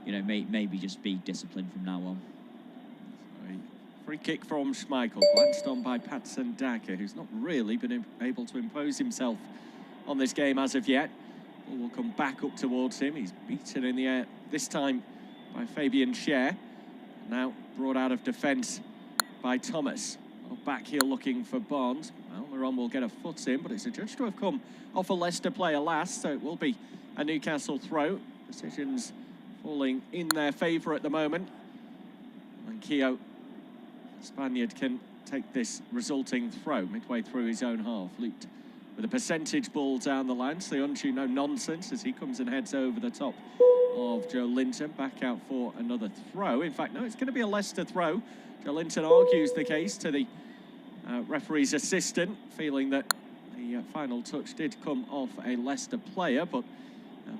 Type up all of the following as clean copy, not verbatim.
maybe just be disciplined from now on. Free kick from Schmeichel, glanced on by Patson Daka, who's not really been able to impose himself on this game as of yet. Ball will come back up towards him. He's beaten in the air, this time by Fabian Schär. Now brought out of defence by Thomas. Back heel looking for Barnes. Almiron will get a foot in, but it's adjudged to have come off a Leicester player last, so it will be a Newcastle throw. Decisions falling in their favour at the moment. And Keogh, Spaniard, can take this resulting throw midway through his own half. Looped with a percentage ball down the line. Soyuncu, no nonsense as he comes and heads over the top of Joe Linton. Back out for another throw. In fact, no, it's going to be a Leicester throw. Joe Linton argues the case to the referee's assistant, feeling that the final touch did come off a Leicester player, but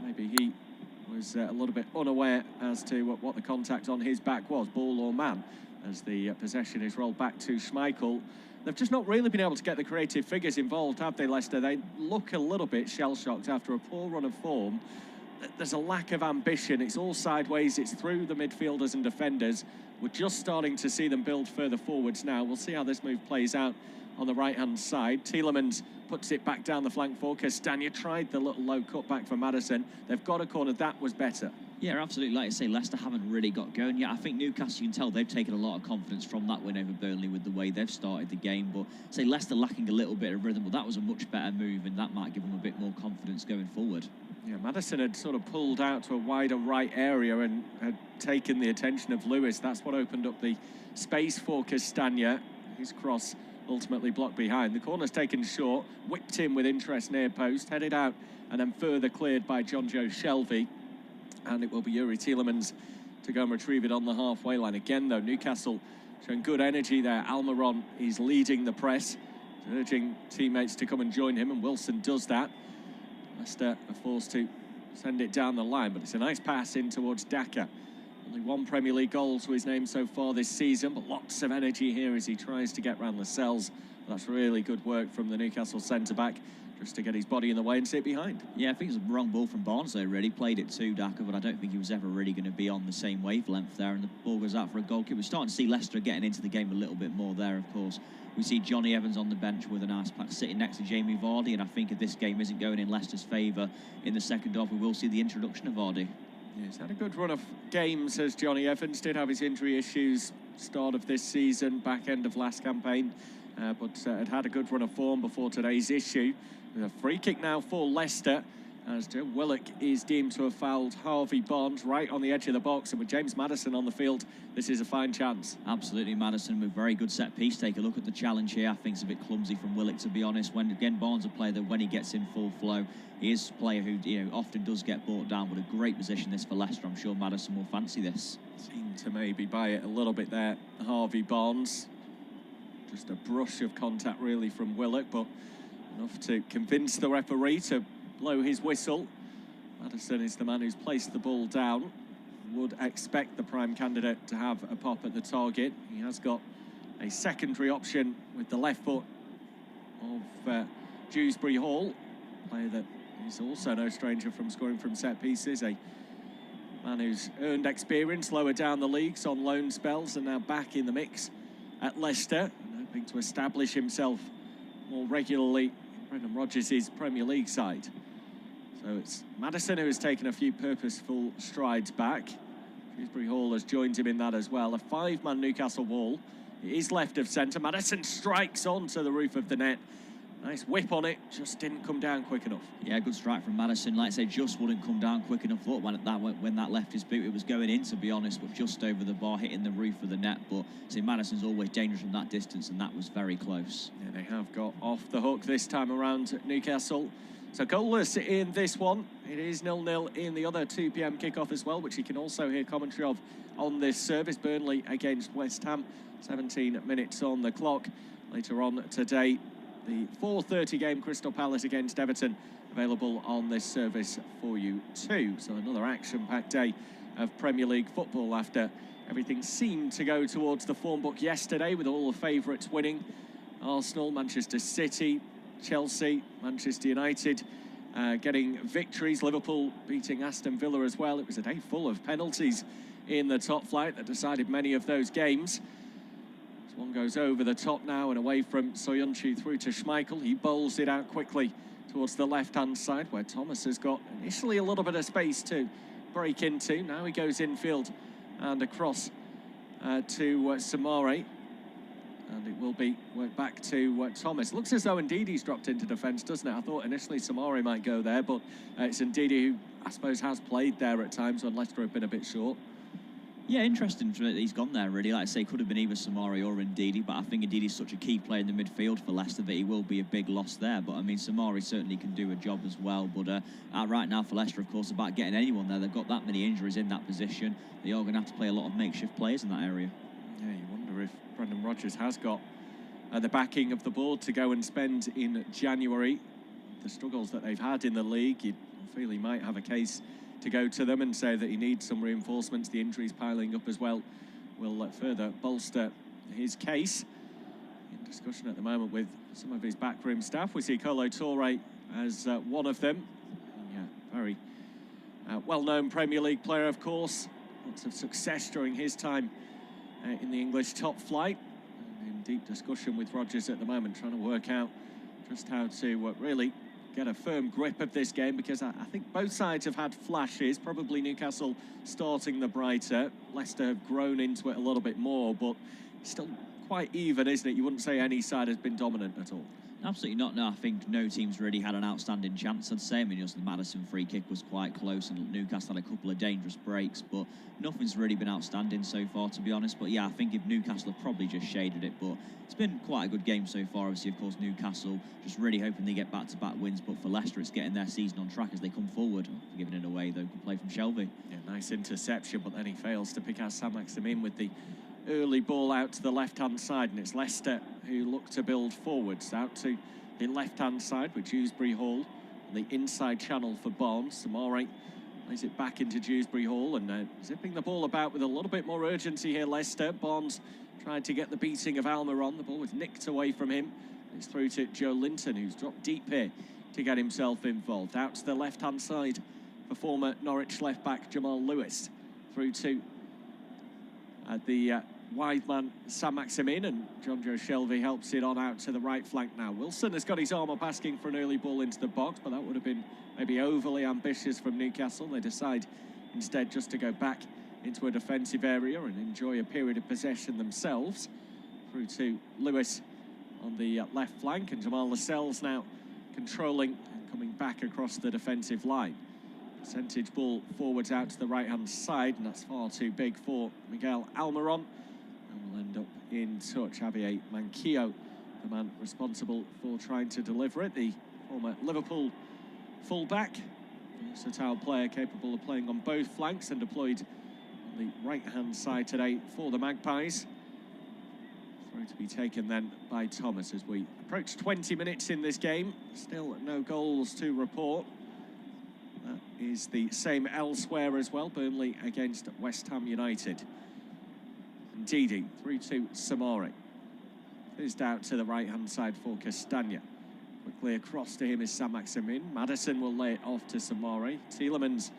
maybe he was a little bit unaware as to what the contact on his back was, ball or man, as the possession is rolled back to Schmeichel. They've just not really been able to get the creative figures involved, have they, Leicester? They look a little bit shell-shocked after a poor run of form. There's a lack of ambition. It's all sideways. It's through the midfielders and defenders. We're just starting to see them build further forwards now. We'll see how this move plays out on the right-hand side. Tielemans puts it back down the flank for Castagna. Tried the little low cut back for Maddison. They've got a corner. That was better. Yeah, absolutely. Like I say, Leicester haven't really got going yet. I think Newcastle, you can tell they've taken a lot of confidence from that win over Burnley with the way they've started the game. But say Leicester lacking a little bit of rhythm, but that was a much better move, and that might give them a bit more confidence going forward. Yeah, Maddison had sort of pulled out to a wider right area and had taken the attention of Lewis. That's what opened up the space for Castagna. His cross ultimately blocked behind. The corner's taken short, whipped in with interest near post, headed out, and then further cleared by John Joe Shelvey. And it will be Yuri Tielemans to go and retrieve it on the halfway line. Again, though, Newcastle showing good energy there. Almiron is leading the press, urging teammates to come and join him, and Wilson does that. Leicester are forced to send it down the line, but it's a nice pass in towards Daka. Only one Premier League goal to his name so far this season, but lots of energy here as he tries to get round Lascelles. That's really good work from the Newcastle centre-back, just to get his body in the way and sit behind. Yeah, I think it was a wrong ball from Barnes there, really. Played it to Daka, but I don't think he was ever really going to be on the same wavelength there, and the ball goes out for a goal kick. We're starting to see Leicester getting into the game a little bit more there, of course. We see Johnny Evans on the bench with a nice pack sitting next to Jamie Vardy, and I think if this game isn't going in Leicester's favour in the second half, we will see the introduction of Vardy. Yeah, he's had a good run of games, as Johnny Evans did have his injury issues start of this season, back end of last campaign, but had a good run of form before today's issue. A free kick now for Leicester, as Joe Willock is deemed to have fouled Harvey Barnes right on the edge of the box, and with James Maddison on the field, this is a fine chance. Absolutely, Maddison with very good set piece. Take a look at the challenge here. I think it's a bit clumsy from Willock, to be honest. When again, Barnes a player that when he gets in full flow, he is a player who often does get brought down, but a great position this for Leicester. I'm sure Maddison will fancy this. Seemed to maybe buy it a little bit there, Harvey Barnes. Just a brush of contact really from Willock, but enough to convince the referee to blow his whistle. Maddison is the man who's placed the ball down. Would expect the prime candidate to have a pop at the target. He has got a secondary option with the left foot of Dewsbury Hall, player that is also no stranger from scoring from set pieces. A man who's earned experience lower down the leagues on loan spells and now back in the mix at Leicester, and hoping to establish himself more regularly in Brendan Rodgers' Premier League side. So it's Maddison who has taken a few purposeful strides back. Dewsbury Hall has joined him in that as well. A five-man Newcastle wall. It is left of centre. Maddison strikes onto the roof of the net. Nice whip on it, just didn't come down quick enough. Yeah, good strike from Maddison. Like I say, just wouldn't come down quick enough. Thought when that left his boot, it was going in, to be honest, but just over the bar, hitting the roof of the net. But see, Maddison's always dangerous from that distance, and that was very close. Yeah, they have got off the hook this time around at Newcastle. So goalless in this one. It is 0-0 in the other 2 p.m. kickoff as well, which you can also hear commentary of on this service. Burnley against West Ham, 17 minutes on the clock. Later on today, the 4:30 game, Crystal Palace against Everton, available on this service for you too. So another action-packed day of Premier League football after everything seemed to go towards the form book yesterday, with all the favourites winning. Arsenal, Manchester City, Chelsea, Manchester United getting victories. Liverpool beating Aston Villa as well. It was a day full of penalties in the top flight that decided many of those games. This one goes over the top now and away from Soyuncu through to Schmeichel. He bowls it out quickly towards the left-hand side, where Thomas has got initially a little bit of space to break into. Now he goes infield and across to Samari. And it will be worked back to Thomas. Looks as though Ndidi's dropped into defence, doesn't it? I thought initially Samari might go there, but it's Ndidi who, I suppose, has played there at times when Leicester have been a bit short. Yeah, interesting that he's gone there, really. Like I say, could have been either Samari or Ndidi, but I think Ndidi's such a key player in the midfield for Leicester that he will be a big loss there. But, I mean, Samari certainly can do a job as well. But right now for Leicester, of course, about getting anyone there. They've got that many injuries in that position. They are going to have to play a lot of makeshift players in that area. Yeah, you wonder if Brendan Rodgers has got the backing of the board to go and spend in January. The struggles that they've had in the league, you feel he might have a case to go to them and say that he needs some reinforcements. The injuries piling up as well will further bolster his case. In discussion at the moment with some of his backroom staff. We see Kolo Touré as one of them. Yeah, very well-known Premier League player, of course. Lots of success during his time in the English top flight. And in deep discussion with Rodgers at the moment, trying to work out just how to really get a firm grip of this game, because I think both sides have had flashes. Probably Newcastle starting the brighter. Leicester have grown into it a little bit more, but still quite even, isn't it? You wouldn't say any side has been dominant at all. Absolutely not. No, I think no team's really had an outstanding chance, I'd say. I mean, just the Maddison free kick was quite close, and Newcastle had a couple of dangerous breaks, but nothing's really been outstanding so far, to be honest. But yeah, I think if Newcastle have probably just shaded it, but it's been quite a good game so far. Obviously, of course, Newcastle just really hoping they get back-to-back wins, but for Leicester, it's getting their season on track as they come forward. Giving it away, though, good play from Shelvey. Yeah, nice interception, but then he fails to pick out Saint-Maximin with the early ball out to the left-hand side, and it's Leicester who look to build forwards out to the left-hand side with Dewsbury Hall on the inside channel for Barnes. Samari lays it back into Dewsbury Hall and zipping the ball about with a little bit more urgency here, Leicester. Barnes tried to get the beating of Almiron. The ball was nicked away from him. It's through to Joe Linton, who's dropped deep here to get himself involved. Out to the left-hand side for former Norwich left-back Jamal Lewis. Through to the wide man Saint-Maximin, and John Joe Shelvey helps it on out to the right flank now. Wilson has got his arm up asking for an early ball into the box, but that would have been maybe overly ambitious from Newcastle. They decide instead just to go back into a defensive area and enjoy a period of possession themselves. Through to Lewis on the left flank, and Jamal Lascelles now controlling and coming back across the defensive line. Percentage ball forwards out to the right-hand side, and that's far too big for Miguel Almiron. And will end up in touch. Javier Manquillo, the man responsible for trying to deliver it, the former Liverpool fullback, versatile player capable of playing on both flanks and deployed on the right-hand side today for the Magpies. Throw to be taken then by Thomas as we approach 20 minutes in this game. Still no goals to report. That is the same elsewhere as well. Burnley against West Ham United. Ndidi through to Samari. Fizzed out to the right-hand side for Castagna. Quickly across to him is Saint-Maximin. Maddison will lay it off to Samari. Tielemans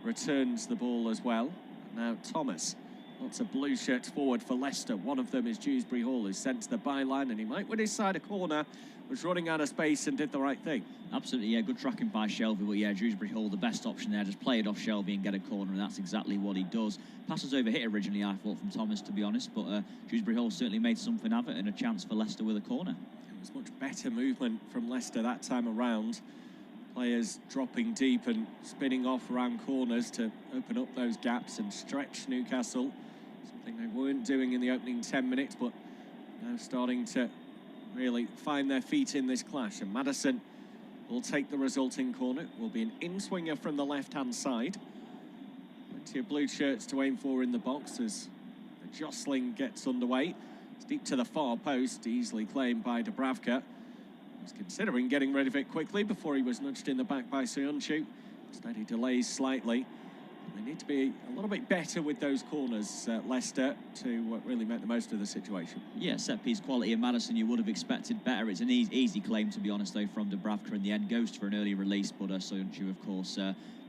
returns the ball as well. Now Thomas. Lots of blue shirts forward for Leicester. One of them is Dewsbury Hall, who's sent to the byline, and he might win his side a corner. Was running out of space and did the right thing. Absolutely, yeah, good tracking by Shelvey, but yeah, Dewsbury Hall, the best option there, just play it off Shelvey and get a corner, and that's exactly what he does. Passes over hit originally, I thought, from Thomas, to be honest, but Dewsbury Hall certainly made something of it and a chance for Leicester with a corner. It was much better movement from Leicester that time around. Players dropping deep and spinning off around corners to open up those gaps and stretch Newcastle. Something they weren't doing in the opening 10 minutes, but now starting to really find their feet in this clash. And Maddison will take the resulting corner. It will be an in-swinger from the left-hand side. Plenty of blue shirts to aim for in the box as the jostling gets underway. It's deep to the far post, easily claimed by Dubravka. He was considering getting rid of it quickly before he was nudged in the back by Soyuncu. Instead, he delays slightly. They need to be a little bit better with those corners, Leicester, to really make the most of the situation. Yeah, set-piece quality in Maddison you would have expected better. It's an easy claim, to be honest, though, from Dubravka in the end. Goes for an early release, but Soyuncu, of course,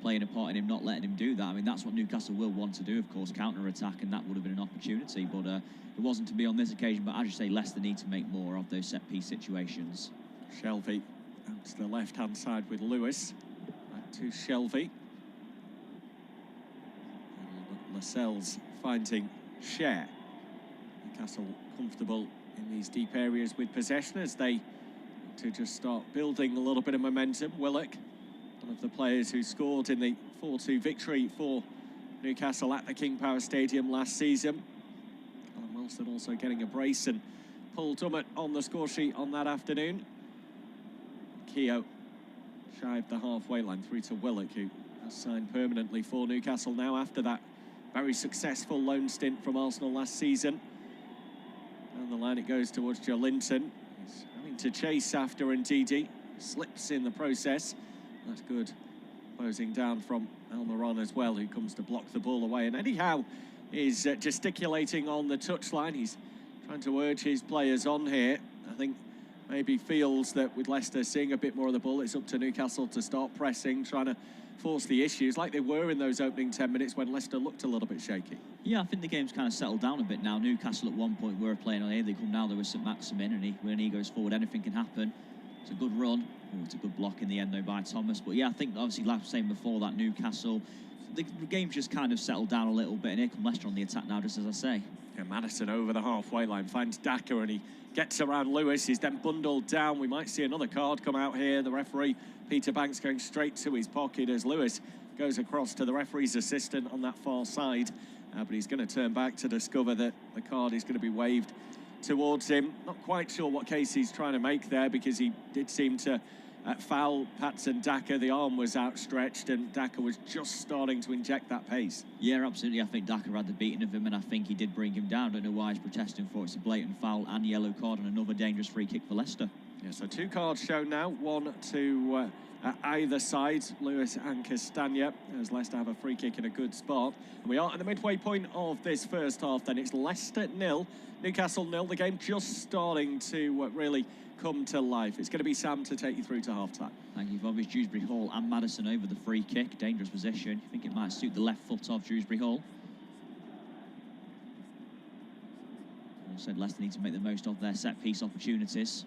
playing a part in him not letting him do that. I mean, that's what Newcastle will want to do, of course, counter-attack, and that would have been an opportunity. But it wasn't to be on this occasion. But as you say, Leicester need to make more of those set-piece situations. Shelvey out to the left-hand side with Lewis. Back to Shelvey. Lascelles finding Share. Newcastle comfortable in these deep areas with possession as they look to just start building a little bit of momentum. Willock, one of the players who scored in the 4-2 victory for Newcastle at the King Power Stadium last season. Callum Wilson also getting a brace, and Paul Dummett on the score sheet on that afternoon. Keogh shy of the halfway line through to Willock, who has signed permanently for Newcastle now after that very successful loan stint from Arsenal last season. Down the line it goes towards Joe Linton. He's having to chase after Ndidi. Slips in the process. That's good. Closing down from Almiron as well, who comes to block the ball away. And anyhow is gesticulating on the touchline. He's trying to urge his players on here. I think maybe feels that with Leicester seeing a bit more of the ball, it's up to Newcastle to start pressing, trying to force the issues like they were in those opening 10 minutes when Leicester looked a little bit shaky. Yeah, I think the game's kind of settled down a bit now. Newcastle at one point were playing on here. They come now, there was St Maximin, and when he goes forward, anything can happen. It's a good run. Oh, it's a good block in the end, though, by Thomas. But yeah, I think obviously, like I was saying before, that Newcastle, the game's just kind of settled down a little bit, and here come Leicester on the attack now, just as I say. Yeah, Maddison over the halfway line finds Daka, and he gets around Lewis. He's then bundled down. We might see another card come out here. The referee, Peter Banks, going straight to his pocket as Lewis goes across to the referee's assistant on that far side. But he's going to turn back to discover that the card is going to be waved towards him. Not quite sure what case he's trying to make there, because he did seem to foul Patson Daka. The arm was outstretched, and Daka was just starting to inject that pace. Yeah, absolutely. I think Daka had the beating of him, and I think he did bring him down. I don't know why he's protesting for it. It's a blatant foul and yellow card, and another dangerous free kick for Leicester. Yeah, so 2 cards shown now, one to either side, Lewis and Castagna, as Leicester have a free kick in a good spot. And we are at the midway point of this first half then. It's Leicester 0, Newcastle 0. The game just starting to really come to life. It's going to be Sam to take you through to half-time. Thank you, Bobby. Dewsbury Hall and Maddison over the free kick. Dangerous position. You think it might suit the left foot of Dewsbury Hall? As I said, Leicester need to make the most of their set-piece opportunities.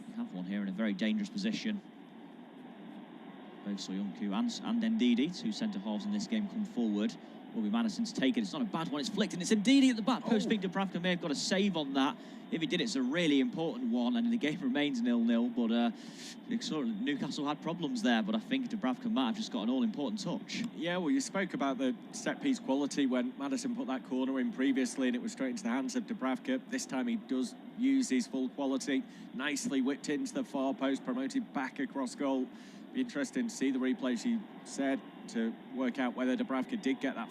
We have one here in a very dangerous position. Both Soyuncu and Ndidi, 2 centre-halves in this game, come forward. Will be Maddison to take it. It's not a bad one. It's flicked, and it's Ndidi at the back post. I think Dubravka may have got a save on that. If he did, it's a really important one, and the game remains 0-0. But Newcastle had problems there, but I think Dubravka might have just got an all-important touch. Yeah, well, you spoke about the set-piece quality when Maddison put that corner in previously, and it was straight into the hands of Dubravka. This time he does use his full quality. Nicely whipped into the far post, promoted back across goal. Be interesting to see the replay, she said, to work out whether Dubravka did get that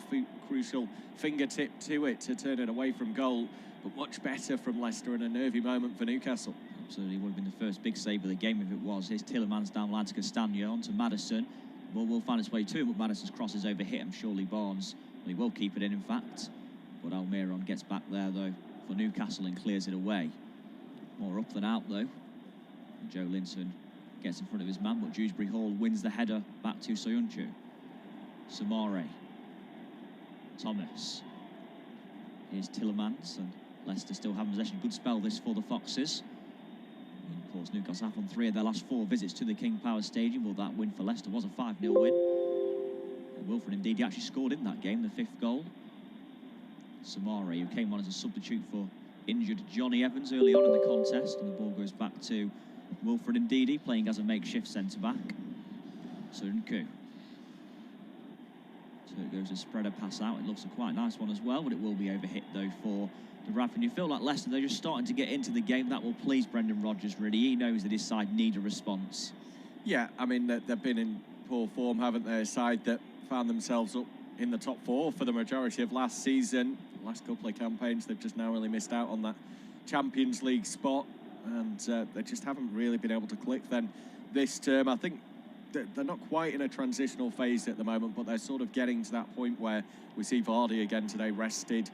crucial fingertip to it to turn it away from goal. But much better from Leicester and a nervy moment for Newcastle. Absolutely, would have been the first big save of the game if it was. Here's Tielemans down line to Castagna, on to Maddison. The ball will find its way to him, but Maddison's crosses over hit him. Surely Barnes, well, he will keep it in fact. But Almiron gets back there, though, for Newcastle and clears it away. More up than out, though. And Joe Linton gets in front of his man, but Dewsbury Hall wins the header back to Soyuncu. Samare. Thomas. Here's Tielemans, and Leicester still having possession. Good spell this for the Foxes. And of course, Newcastle have won 3 of their last 4 visits to the King Power Stadium. Well, that win for Leicester was a 5-0 win. And Wilfred Ndidi actually scored in that game, the 5th goal. Samare, who came on as a substitute for injured Johnny Evans early on in the contest, and the ball goes back to Wilfred Ndidi, playing as a makeshift centre-back. Soyuncu. So it goes a spreader pass out. It looks a quite nice one as well, but it will be overhit, though, for Dubravka. And you feel like Leicester, they're just starting to get into the game. That will please Brendan Rodgers, really. He knows that his side need a response. Yeah, I mean, they've been in poor form, haven't they? A side that found themselves up in the top 4 for the majority of last season. The last couple of campaigns, they've just now really missed out on that Champions League spot. And they just haven't really been able to click then this term. I think they're not quite in a transitional phase at the moment, but they're sort of getting to that point where we see Vardy again today rested.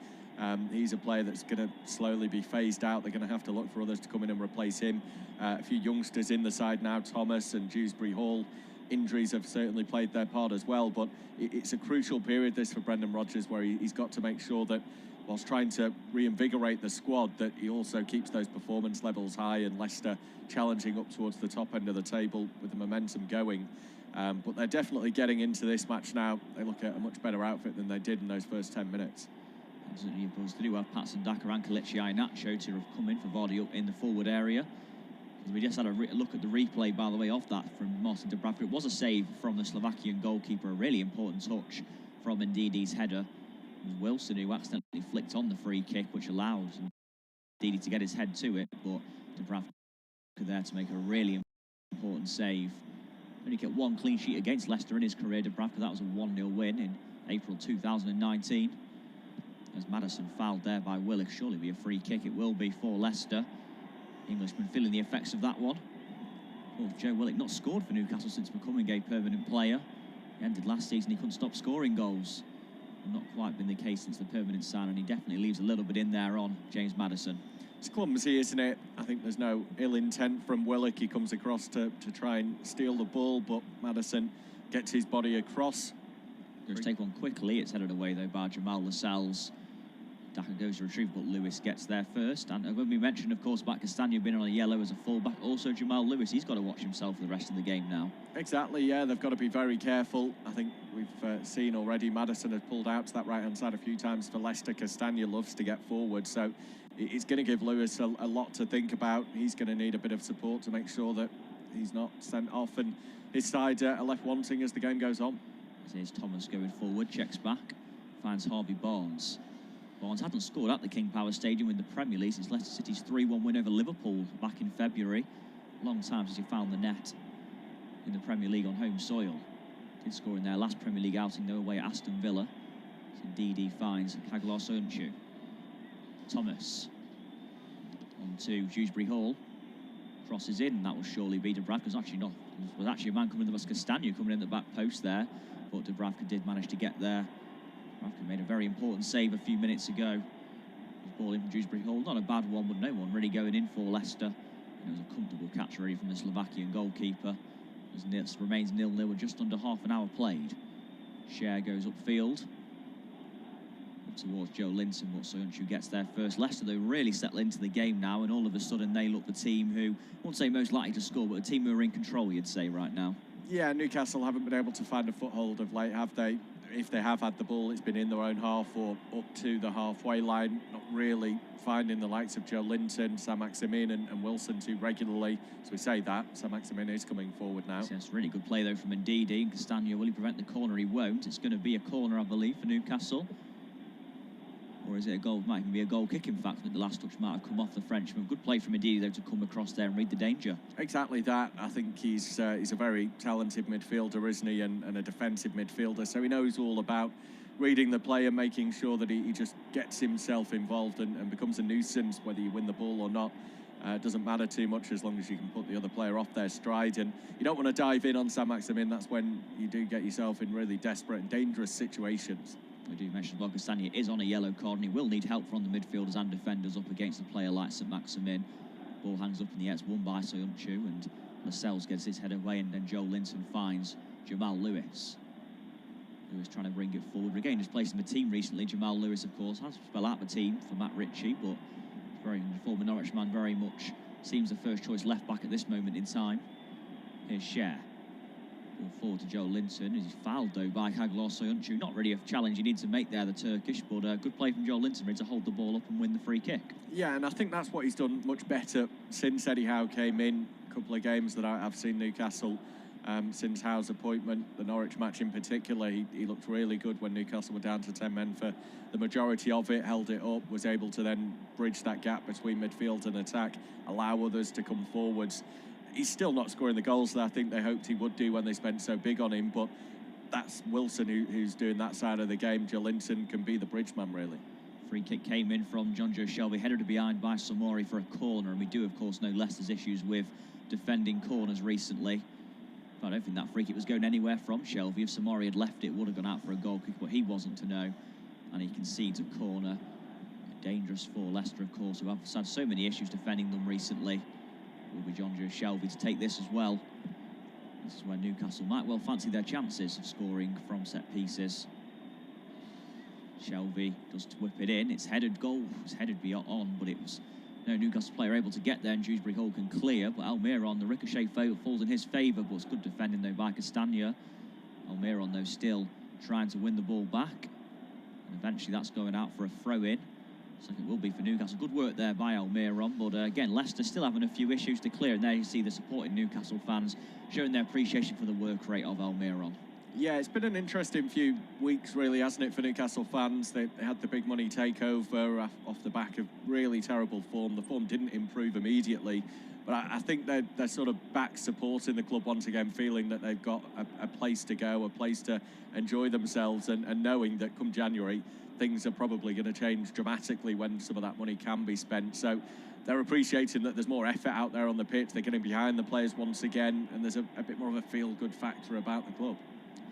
He's a player that's going to slowly be phased out. They're going to have to look for others to come in and replace him. A few youngsters in the side now, Thomas and Dewsbury Hall. Injuries have certainly played their part as well, but it's a crucial period this for Brendan Rodgers, where he's got to make sure that whilst trying to reinvigorate the squad, that he also keeps those performance levels high, and Leicester challenging up towards the top end of the table with the momentum going. But they're definitely getting into this match now. They look at a much better outfit than they did in those first 10 minutes. Absolutely, of course. They do have Patson Daka and Kelechi Iheanacho to have come in for Vardy up in the forward area. We just had a look at the replay, by the way, of that from Martin Dubravka. It was a save from the Slovakian goalkeeper, a really important touch from Ndidi's header. It was Wilson who accidentally flicked on the free kick, which allowed Ndidi to get his head to it, but Dubravka there to make a really important save. Only get one clean sheet against Leicester in his career, Dubravka. That was a 1-0 win in April 2019. As Maddison fouled there by Willock, surely be a free kick. It will be for Leicester. Englishman feeling the effects of that one. Well, Joe Willock not scored for Newcastle since becoming a permanent player. He ended last season, he couldn't stop scoring goals. Not quite been the case since the permanent sign, and he definitely leaves a little bit in there on James Maddison. It's clumsy, isn't it? I think there's no ill intent from Willock. He comes across to try and steal the ball, but Maddison gets his body across. Goes to take one quickly. It's headed away, though, by Jamal Lascelles. Daka goes to retrieve, but Lewis gets there first. And when we mentioned, of course, about Castagna being on a yellow as a fullback, also Jamal Lewis, he's got to watch himself for the rest of the game now. Exactly, yeah, they've got to be very careful. I think we've seen already Maddison has pulled out to that right-hand side a few times for Leicester. Castagna loves to get forward, so it's going to give Lewis a lot to think about. He's going to need a bit of support to make sure that he's not sent off, and his side are left wanting as the game goes on. Here's Thomas going forward, checks back, finds Harvey Barnes. Barnes hadn't scored at the King Power Stadium in the Premier League since Leicester City's 3-1 win over Liverpool back in February. Long time since he found the net in the Premier League on home soil. Did score in their last Premier League outing, though, away at Aston Villa. So DD finds Kaglar Soyuncu. Thomas on to Dewsbury Hall. Crosses in, and that will surely be Dubravka. It was actually a man coming in, that was Castagna coming in the back post there, but Dubravka did manage to get there. Dubravka made a very important save a few minutes ago. Ball in from Dewsbury Hall, not a bad one, but no one really going in for Leicester. And it was a comfortable catch already from the Slovakian goalkeeper. As it remains 0-0 with just under half an hour played. Share goes upfield towards Joe Linton, but Soyuncu gets there first. Leicester, though, really settle into the game now, and all of a sudden they look the team who, I won't say most likely to score, but a team who are in control, you'd say, right now. Yeah, Newcastle haven't been able to find a foothold of late, have they? If they have had the ball, it's been in their own half or up to the halfway line, not really finding the likes of Joe Linton, Saint-Maximin and Wilson too regularly. So we say that, Saint-Maximin is coming forward now. Yes, really good play, though, from Ndidi. And Castagna, will he prevent the corner? He won't. It's going to be a corner, I believe, for Newcastle. Or is it a goal? It might even be a goal kick, in fact. I think the last touch might have come off the Frenchman. Good play from Ndidi, though, to come across there and read the danger. Exactly that. I think he's a very talented midfielder, isn't he? And a defensive midfielder. So he knows all about reading the play and making sure that he just gets himself involved and becomes a nuisance, whether you win the ball or not. Doesn't matter too much as long as you can put the other player off their stride. And you don't want to dive in on Saint-Maximin. That's when you do get yourself in really desperate and dangerous situations. We do mention Castagna is on a yellow card, and he will need help from the midfielders and defenders up against a player like Saint-Maximin. Ball hangs up in the air, it's won by Soyuncu, and Lascelles gets his head away, and then Joe Linton finds Jamal Lewis. Lewis trying to bring it forward. Regained his place in the team recently. Jamal Lewis, of course, has spelled out the team for Matt Ritchie, but the former Norwich man very much seems the first choice left back at this moment in time. Here's Cher. Ball forward to Joe Linton. He's fouled, though, by Kaglar Soyuncu. Not really a challenge you need to make there, the Turkish, but good play from Joe Linton really to hold the ball up and win the free kick. Yeah, and I think that's what he's done much better since Eddie Howe came in. A couple of games that I've seen Newcastle since Howe's appointment, the Norwich match in particular, he looked really good when Newcastle were down to 10 men for the majority of it, held it up, was able to then bridge that gap between midfield and attack, allow others to come forwards. He's still not scoring the goals that I think they hoped he would do when they spent so big on him, but that's Wilson who's doing that side of the game. Joe Linton can be the bridge man, really. Free kick came in from John Joe Shelby, headed behind by Samori for a corner, and we do, of course, know Leicester's issues with defending corners recently. I don't think that free kick was going anywhere from Shelvey. If Samari had left it, would have gone out for a goal kick, but he wasn't to know. And he concedes a corner. Dangerous for Leicester, of course, who have had so many issues defending them recently. Will be John Joe Shelvey to take this as well. This is where Newcastle might well fancy their chances of scoring from set pieces. Shelvey does whip it in. It's headed goal. It was headed beyond, but it was no Newcastle player able to get there, and Dewsbury Hall can clear. But Almiron, the ricochet falls in his favour, but it's good defending though by Castagna. Almiron though still trying to win the ball back, and eventually that's going out for a throw-in. So it will be for Newcastle. Good work there by Almiron, but again, Leicester still having a few issues to clear, and there you see the supporting Newcastle fans showing their appreciation for the work rate of Almiron. Yeah, it's been an interesting few weeks, really, hasn't it, for Newcastle fans? They had the big money takeover off the back of really terrible form. The form didn't improve immediately, but I think they're sort of back supporting the club once again, feeling that they've got a place to go, a place to enjoy themselves, and knowing that come January, things are probably going to change dramatically when some of that money can be spent. So they're appreciating that there's more effort out there on the pitch. They're getting behind the players once again, and there's a bit more of a feel-good factor about the club.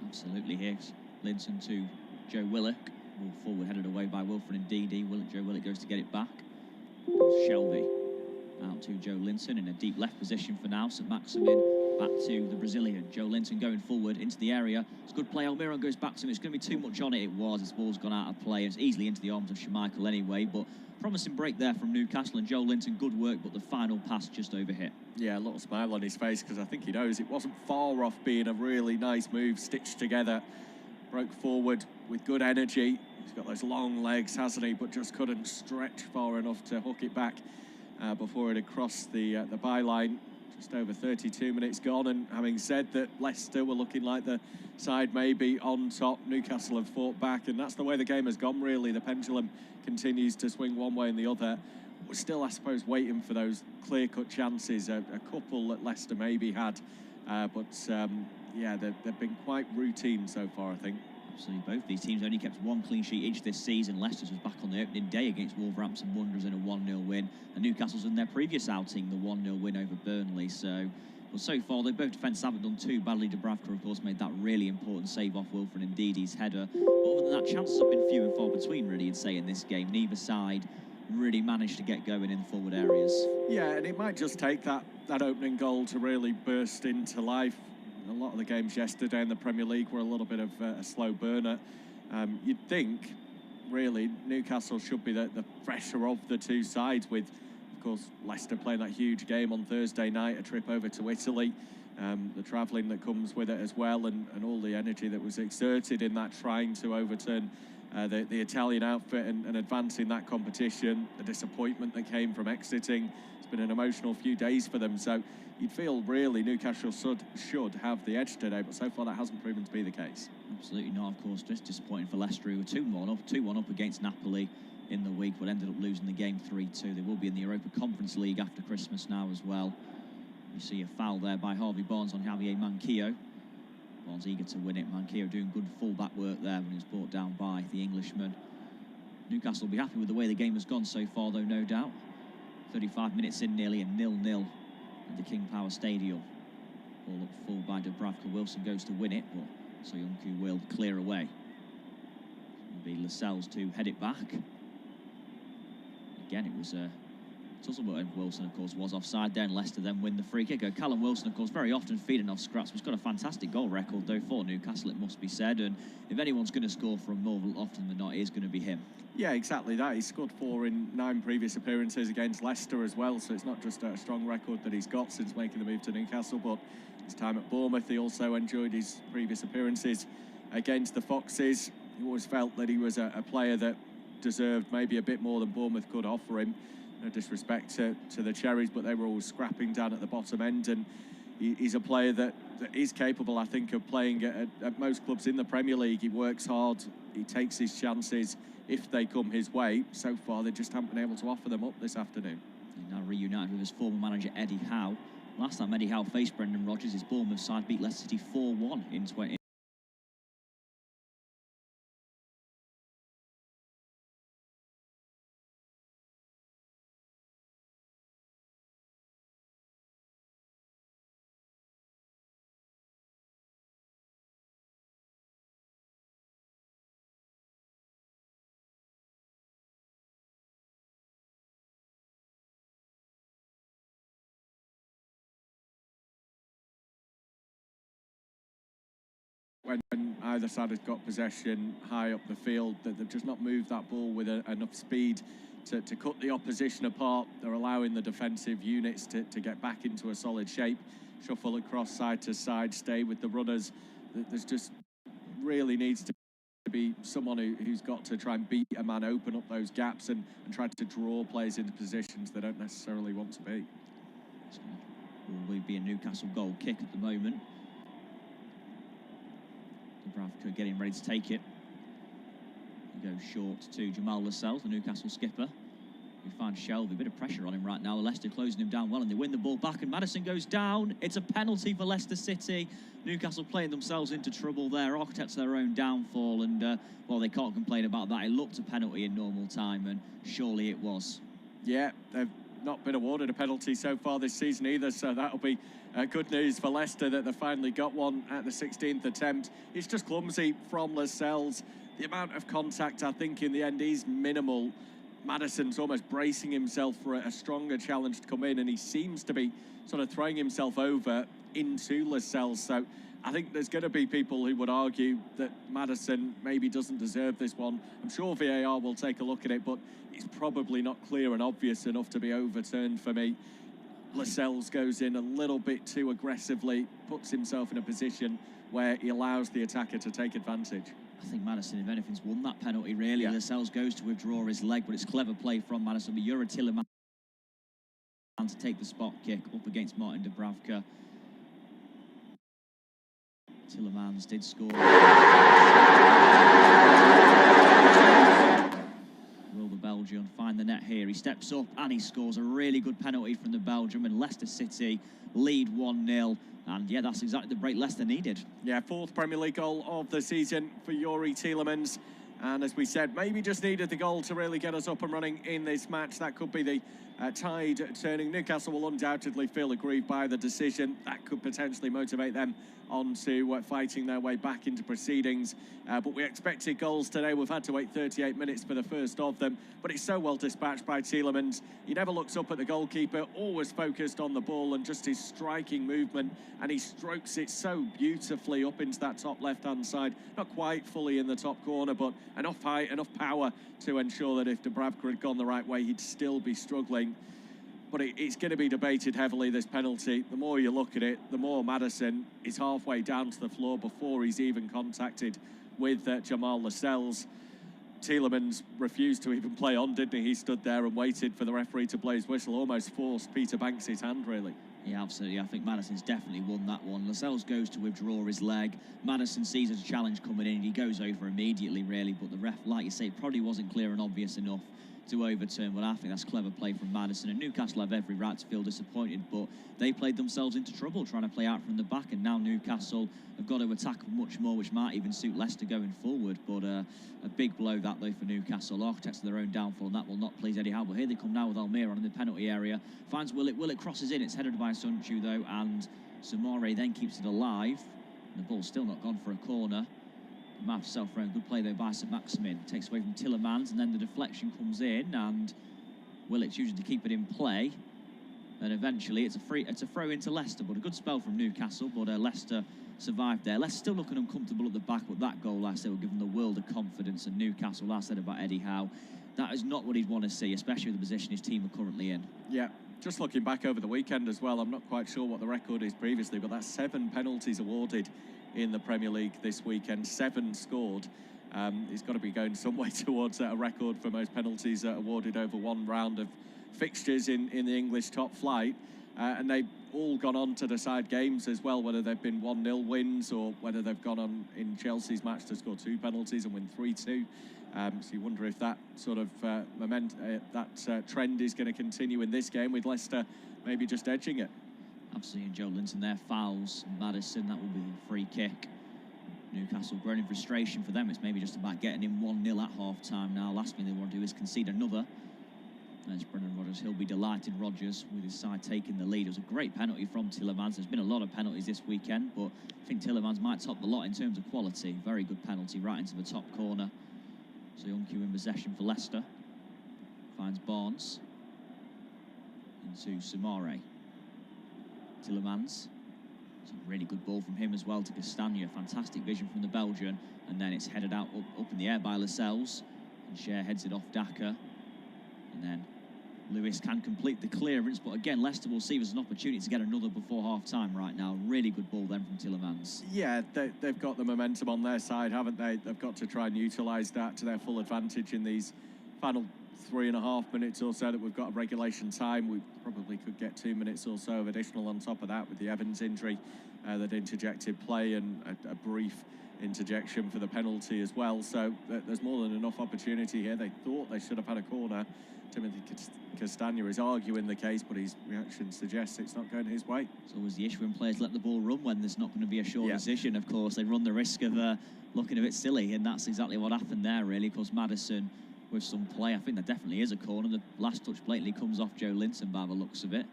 Absolutely. Here's Linton to Joe Willock. Ball forward headed away by Wilfred and Didi. Joe Willock goes to get it back. Shelvey out to Joe Linton in a deep left position for now. St Maximin back to the Brazilian. Joe Linton going forward into the area. It's a good play. Almiron goes back to him. It's going to be too much on it. It was. His ball's gone out of play. It's easily into the arms of Schmeichel anyway, but promising break there from Newcastle, and Joe Linton, good work, but the final pass just overhit. Yeah, a little smile on his face, because I think he knows it wasn't far off being a really nice move, stitched together. Broke forward with good energy. He's got those long legs, hasn't he, but just couldn't stretch far enough to hook it back before it had crossed the byline. Just over 32 minutes gone, and having said that Leicester were looking like the side maybe on top, Newcastle have fought back, and that's the way the game has gone, really. The pendulum continues to swing one way and the other. We're still, I suppose, waiting for those clear-cut chances, a couple that Leicester maybe had, but yeah, they've been quite routine so far, I think. Absolutely, both these teams only kept one clean sheet each this season. Leicester's was back on the opening day against Wolverhampton Wanderers in a 1-0 win, and Newcastle's in their previous outing, the 1-0 win over Burnley. So far, they both defences haven't done too badly. Dubravka, of course, made that really important save off Wilfred and Didi's header. But other than that, chances have been few and far between, really, I'd say, in this game. Neither side really managed to get going in the forward areas. Yeah, and it might just take that opening goal to really burst into life. A lot of the games yesterday in the Premier League were a little bit of a slow burner. You'd think, really, Newcastle should be the fresher of the two sides, with, of course, Leicester playing that huge game on Thursday night, a trip over to Italy, the travelling that comes with it as well, and all the energy that was exerted in that, trying to overturn the Italian outfit and advancing that competition, the disappointment that came from exiting. It's been an emotional few days for them, so you'd feel really Newcastle should have the edge today, but so far that hasn't proven to be the case. Absolutely not, of course. Just disappointing for Leicester, who were 2-1 up against Napoli in the week, but ended up losing the game 3-2. They will be in the Europa Conference League after Christmas now as well. You see a foul there by Harvey Barnes on Javier Manquillo. Barnes eager to win it. Manquillo doing good full-back work there when he was brought down by the Englishman. Newcastle will be happy with the way the game has gone so far, though, no doubt. 35 minutes in, nearly a 0-0 at the King Power Stadium. Ball up full by Dubravka. Wilson goes to win it, but Soyuncu will clear away. It'll be Lascelles to head it back. Again, it was Tuttlebert. Wilson, of course, was offside there, and Leicester then win the free kick. Callum Wilson, of course, very often feeding off scraps. He's got a fantastic goal record, though, for Newcastle, it must be said. And if anyone's going to score from more often than not, it is going to be him. Yeah, exactly that. He's scored 4 in 9 previous appearances against Leicester as well, so it's not just a strong record that he's got since making the move to Newcastle, but his time at Bournemouth, he also enjoyed his previous appearances against the Foxes. He always felt that he was a player that deserved maybe a bit more than Bournemouth could offer him. No disrespect to the Cherries, but they were always scrapping down at the bottom end, and he's a player that is capable, I think, of playing at most clubs in the Premier League. He works hard, he takes his chances if they come his way. So far, they just haven't been able to offer them up this afternoon. He's now reunited with his former manager, Eddie Howe. Last time Eddie Howe faced Brendan Rodgers, his Bournemouth side beat Leicester City 4-1 in when either side has got possession high up the field, that they've just not moved that ball with enough speed to cut the opposition apart. They're allowing the defensive units to get back into a solid shape, shuffle across side to side, stay with the runners. There's just really needs to be someone who's got to try and beat a man, open up those gaps and try to draw players into positions they don't necessarily want to be. Will be a Newcastle goal kick at the moment. Dubravka getting ready to take it. He goes short to Jamal Lascelles, the Newcastle skipper, who finds Shelby. A bit of pressure on him right now. Leicester closing him down well, and they win the ball back, and Maddison goes down. It's a penalty for Leicester City. Newcastle playing themselves into trouble there, architects of their own downfall, and, well, they can't complain about that. It looked a penalty in normal time, and surely it was. Yeah, they've not been awarded a penalty so far this season either, so that'll be good news for Leicester that they finally got one at the 16th attempt. It's just clumsy from Lascelles. The amount of contact, I think, in the end is minimal. Maddison's almost bracing himself for a stronger challenge to come in, and he seems to be sort of throwing himself over into Lascelles. So I think there's going to be people who would argue that Maddison maybe doesn't deserve this one. I'm sure VAR will take a look at it, but it's probably not clear and obvious enough to be overturned for me. Lascelles goes in a little bit too aggressively, puts himself in a position where he allows the attacker to take advantage. I think Maddison, if anything's, won that penalty, really. Yeah. Lascelles goes to withdraw his leg, but it's clever play from Maddison. But you're a Tillerman to take the spot kick up against Martin Dubravka. Tillermans did score. Will the Belgian find the net here? He steps up and he scores a really good penalty from the Belgium, and Leicester City lead 1-0. And yeah, that's exactly the break Leicester needed. Yeah, 4th Premier League goal of the season for Youri Tielemans. And as we said, maybe just needed the goal to really get us up and running in this match. That could be the tide turning. Newcastle will undoubtedly feel aggrieved by the decision. That could potentially motivate them on to fighting their way back into proceedings. But we expected goals today. We've had to wait 38 minutes for the first of them. But it's so well dispatched by Tielemans. He never looks up at the goalkeeper, always focused on the ball and just his striking movement. And he strokes it so beautifully up into that top left-hand side. Not quite fully in the top corner, but enough height, enough power to ensure that if Dubravka had gone the right way, he'd still be struggling. But it's going to be debated heavily, this penalty. The more you look at it, the more Maddison is halfway down to the floor before he's even contacted with Jamal Lascelles. Tielemans refused to even play on, didn't he? He stood there and waited for the referee to blow his whistle, almost forced Peter Banks' hand, really. Yeah, absolutely. I think Maddison's definitely won that one. Lascelles goes to withdraw his leg. Maddison sees a challenge coming in. He goes over immediately, really. But the ref, like you say, probably wasn't clear and obvious enough to overturn. But I think that's clever play from Maddison. And Newcastle have every right to feel disappointed, but they played themselves into trouble trying to play out from the back. And now Newcastle have got to attack much more, which might even suit Leicester going forward. But a big blow that, though, for Newcastle. Architects of their own downfall, and that will not please Eddie Howe. But here they come now with Almiron in the penalty area. Finds Willett. Willett crosses in. It's headed by Sunchu, though, and Samare then keeps it alive. And the ball's still not gone for a corner. Math self-thrown. Good play, though, by St Maximin. Takes away from Tillermans, and then the deflection comes in, and Willett's using to keep it in play. And eventually it's a throw into Leicester, but a good spell from Newcastle. But Leicester survived there. Leicester still looking uncomfortable at the back, but that goal, like I said, will give them the world of confidence. And Newcastle, like I said about Eddie Howe, that is not what he'd want to see, especially with the position his team are currently in. Yeah, just looking back over the weekend as well, I'm not quite sure what the record is previously, but that's 7 penalties awarded in the Premier League this weekend, 7 scored. He's got to be going some way towards a record for most penalties awarded over one round of fixtures in the English top flight. And they've all gone on to decide games as well, whether they've been 1-0 wins or whether they've gone on in Chelsea's match to score 2 penalties and win 3-2. So you wonder if that sort of trend is going to continue in this game, with Leicester maybe just edging it. Absolutely, and Joe Linton there fouls Maddison. That will be a free kick. Newcastle growing in frustration. For them, it's maybe just about getting in 1-0 at half-time now. Last thing they want to do is concede another. There's Brendan Rodgers. He'll be delighted, Rodgers, with his side taking the lead. It was a great penalty from Tillermans. There's been a lot of penalties this weekend, but I think Tillermans might top the lot in terms of quality. Very good penalty right into the top corner. So Youngku in possession for Leicester. Finds Barnes. Into Samare. Tillermans. It's a really good ball from him as well to Castagna. Fantastic vision from the Belgian. And then it's headed out up in the air by Lascelles. And Cher heads it off Daka. And then Lewis can complete the clearance, but again, Leicester will see there's an opportunity to get another before half-time right now. Really good ball then from Tielemans. Yeah, they've got the momentum on their side, haven't they? They've got to try and utilise that to their full advantage in these final 3.5 minutes or so that we've got of regulation time. We probably could get 2 minutes or so of additional on top of that with the Evans injury that interjected play, and a brief interjection for the penalty as well. So there's more than enough opportunity here. They thought they should have had a corner. Timothy Castagna is arguing the case, but his reaction suggests it's not going his way. It's always the issue when players let the ball run when there's not going to be a sure decision, of course. They run the risk of looking a bit silly, and that's exactly what happened there, really. Of course, Maddison with some play. I think there definitely is a corner. The last touch blatantly comes off Joe Linton by the looks of it.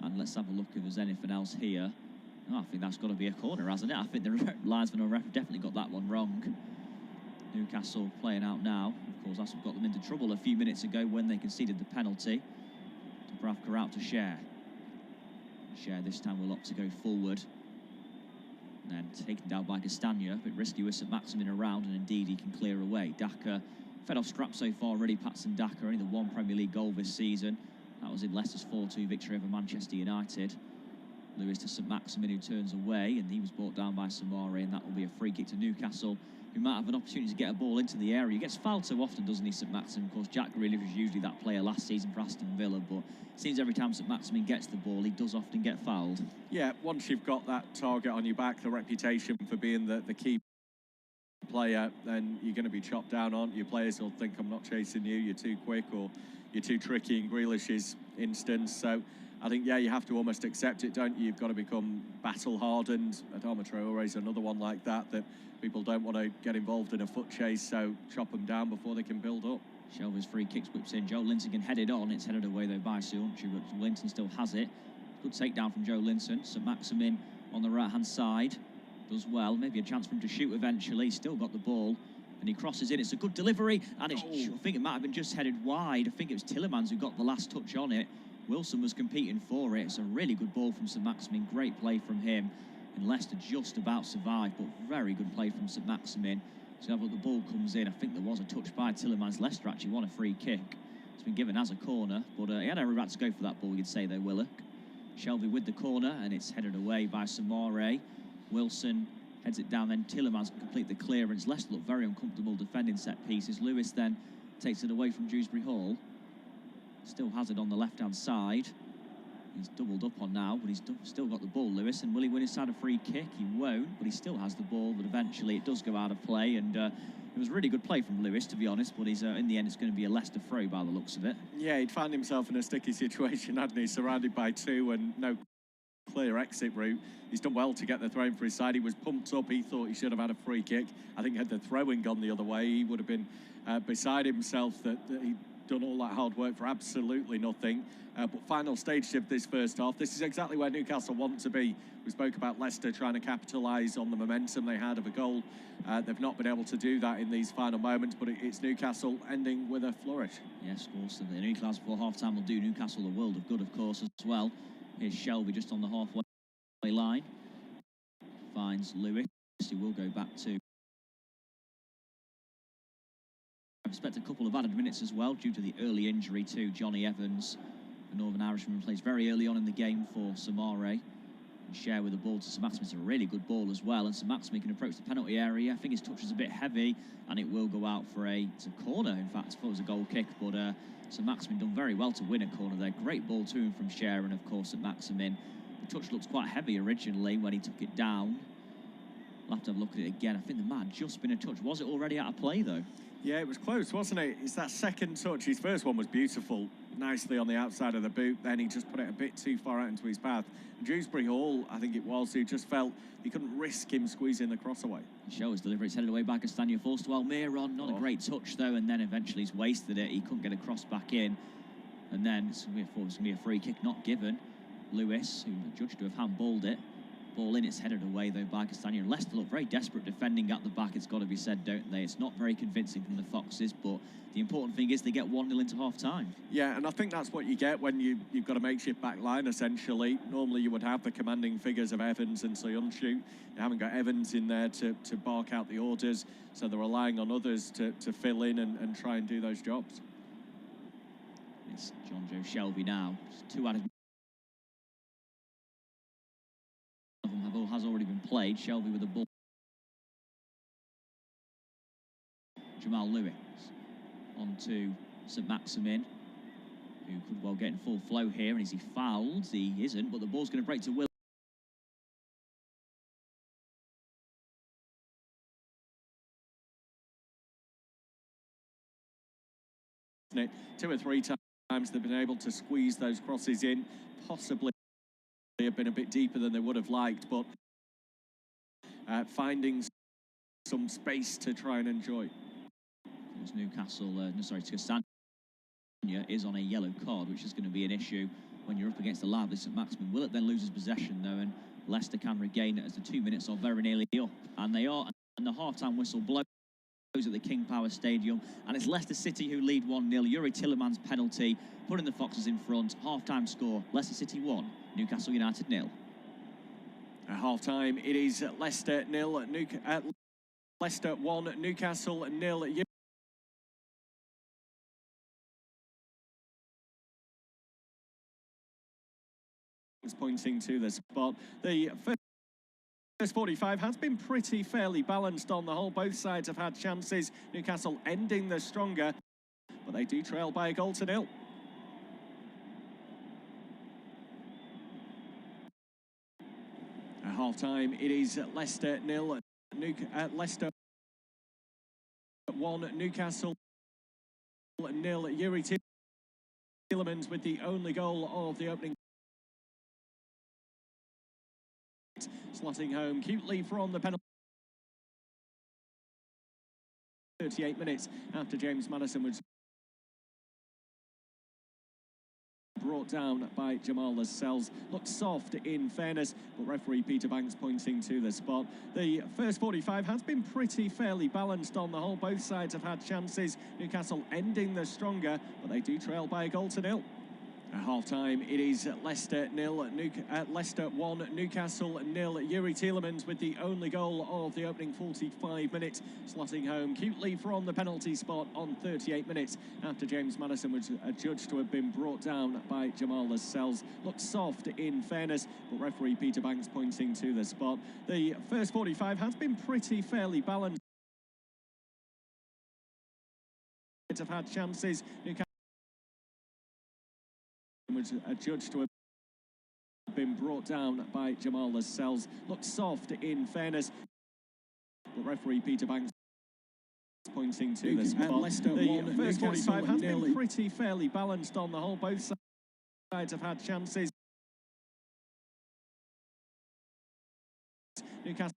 And let's have a look if there's anything else here. Oh, I think that's got to be a corner, hasn't it? I think the linesman or ref definitely got that one wrong. Newcastle playing out now. Of course, that's what got them into trouble a few minutes ago when they conceded the penalty. Dubravka out to Cher. Cher this time will opt to go forward. And then taken down by Castagna. A bit risky with St Maximin around, and indeed he can clear away. Daka fed off scrap so far already. Patson Daka, only the one Premier League goal this season. That was in Leicester's 4-2 victory over Manchester United. Lewis to St Maximin, who turns away, and he was brought down by Samari, and that will be a free kick to Newcastle, who might have an opportunity to get a ball into the area. He gets fouled so often, doesn't he, St Maximin? Of course, Jack Grealish was usually that player last season for Aston Villa, but it seems every time St Maximin gets the ball, he does often get fouled. Yeah, once you've got that target on your back, the reputation for being the key player, then you're going to be chopped down on. Your players will think, I'm not chasing you, you're too quick, or you're too tricky in Grealish's instance. So I think, yeah, you have to almost accept it, don't you? You've got to become battle-hardened. Adama Traore is another one like that people don't want to get involved in a foot chase, so chop them down before they can build up. Shelvey's free kicks whips in. Joe Linton can head it on. It's headed away, though, by Suunchu, but Linton still has it. Good takedown from Joe Linton. St Maximin on the right-hand side does well. Maybe a chance for him to shoot eventually. Still got the ball, and he crosses in. It's a good delivery, and I think it might have been just headed wide. I think it was Tielemans who got the last touch on it. Wilson was competing for it. It's a really good ball from St Maximin. Great play from him. And Leicester just about survived, but very good play from St Maximin. So the ball comes in. I think there was a touch by Tielemans. Leicester actually won a free kick. It's been given as a corner, but he had every right to go for that ball, you'd say, though, Willock. Shelvey with the corner, and it's headed away by Samare. Wilson heads it down, then Tielemans can complete the clearance. Leicester look very uncomfortable defending set pieces. Lewis then takes it away from Dewsbury Hall. Still has it on the left-hand side. He's doubled up on now, but he's still got the ball, Lewis. And will he win inside a free kick? He won't, but he still has the ball. But eventually it does go out of play. And it was really good play from Lewis, to be honest. But he's in the end, it's going to be a Leicester throw by the looks of it. Yeah, he'd found himself in a sticky situation, hadn't he? Surrounded by two and no clear exit route. He's done well to get the throw in for his side. He was pumped up. He thought he should have had a free kick. I think had the throwing gone the other way, he would have been beside himself that he'd done all that hard work for absolutely nothing. But final stage of this first half, this is exactly where Newcastle want to be. We spoke about Leicester trying to capitalise on the momentum they had of a goal. They've not been able to do that in these final moments, but it's Newcastle ending with a flourish. Yes, of course. The Newcastle before half-time will do Newcastle a world of good, of course, as well. Here's Shelvey just on the halfway line. Finds Lewis. He will go back to... I expect a couple of added minutes as well due to the early injury to Johnny Evans. The Northern Irishman plays very early on in the game for Samare. And Cher with the ball to St Maximin. It's a really good ball as well, and St Maximin can approach the penalty area. I think his touch is a bit heavy, and it will go out for it's a corner. In fact, I thought it was a goal kick, but St Maximin done very well to win a corner there. Great ball to him from Cher, and of course St Maximin. The touch looks quite heavy originally when he took it down. We'll have to have a look at it again. I think there might have just been a touch. Was it already out of play, though? Yeah, it was close, wasn't it? It's that second touch. His first one was beautiful, nicely on the outside of the boot. Then he just put it a bit too far out into his path. Dewsbury Hall, I think it was, who just felt he couldn't risk him squeezing the cross away. Show his delivery. It's headed away by Castagna. Forced to Almiron. Not a great touch, though, and then eventually he's wasted it. He couldn't get a cross back in. And then it's going to be a free kick not given. Lewis, who judged to have handballed it, ball in. It's headed away, though, by Castagna. And Leicester look very desperate defending at the back, it's got to be said, don't they? It's not very convincing from the Foxes, but the important thing is they get 1-0 into half-time. Yeah, and I think that's what you get when you've got a makeshift back line, essentially. Normally you would have the commanding figures of Evans and Soyuncu. You haven't got Evans in there to bark out the orders, so they're relying on others to fill in and try and do those jobs. It's John Joe Shelby now. Just 2 out of them has already been played. Shelby with the ball. Jamal Lewis on to St Maximin, who could well get in full flow here. And is he fouled? He isn't, but the ball's going to break to Will. Two or three times they've been able to squeeze those crosses in, possibly have been a bit deeper than they would have liked, but finding some space to try and enjoy. Newcastle, Castagna is on a yellow card, which is going to be an issue when you're up against the lively St Maximin. Will it then loses possession, though, and Leicester can regain it as the 2 minutes are very nearly up. And they are, and the half-time whistle blows at the King Power Stadium, and it's Leicester City who lead 1-0. Yuri Tillemans' penalty, putting the Foxes in front. Half-time score, Leicester City 1, Newcastle United 0. At half-time, it is Leicester 0, Leicester 1, Newcastle 0. Pointing to the spot. The first 45 has been pretty fairly balanced on the whole. Both sides have had chances. Newcastle ending the stronger, but they do trail by a goal to 0. At half-time, it is Leicester 0, Leicester 1, Newcastle 0. Yuri Tillemans with the only goal of the opening. Slotting home cutely from the penalty. 38 minutes after James Maddison was brought down by Jamal Lascelles. Looked soft in fairness, but referee Peter Banks pointing to the spot. The first 45 has been pretty fairly balanced on the whole. Both sides have had chances. Newcastle ending the stronger, but they do trail by a goal to 0. At half-time, it is Leicester 0, Leicester 1, Newcastle 0. Yuri Tillemans with the only goal of the opening 45 minutes, slotting home cutely from the penalty spot on 38 minutes after James Maddison was adjudged to have been brought down by Jamal Lascelles. Looked soft in fairness, but referee Peter Banks pointing to the spot. The first 45 has been pretty fairly balanced. Have had chances. Newcastle was adjudged to have been brought down by Jamal Lascelles. Looked soft in fairness, but referee Peter Banks pointing to the spot. Leicester the first 45 has been pretty fairly balanced on the whole. Both sides have had chances. Newcastle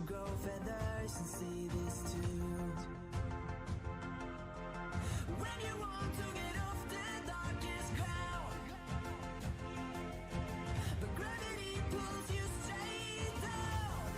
grow feathers and see this too. When you want to get off the darkest ground, but gravity pulls you straight down.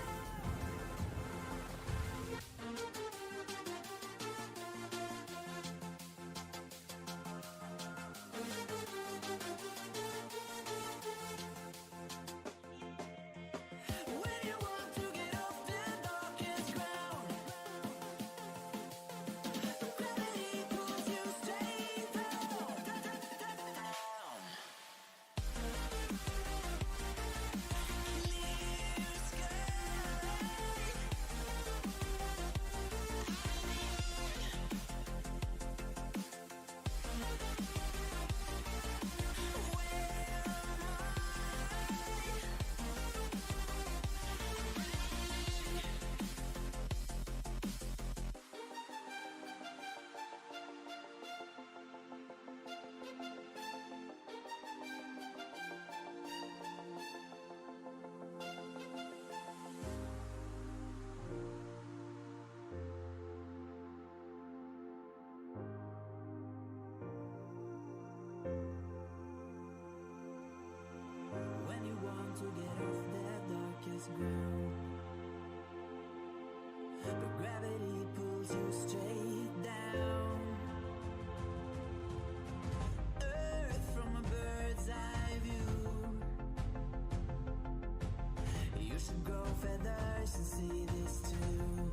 feathers and see this too.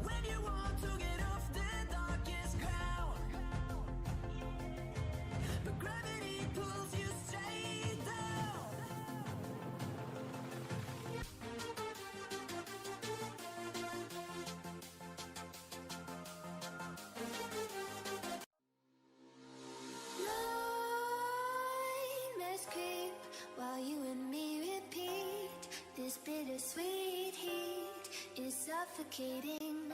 When you want to get off the darkest ground, but gravity pulls you straight down. Nightmares creep while you and me repeat. This bittersweet heat is suffocating.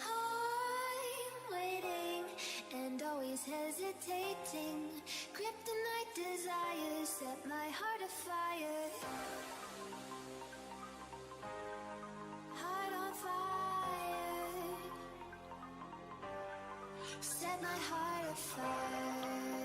I'm waiting and always hesitating. Kryptonite desires set my heart afire. Heart on fire. Set my heart afire.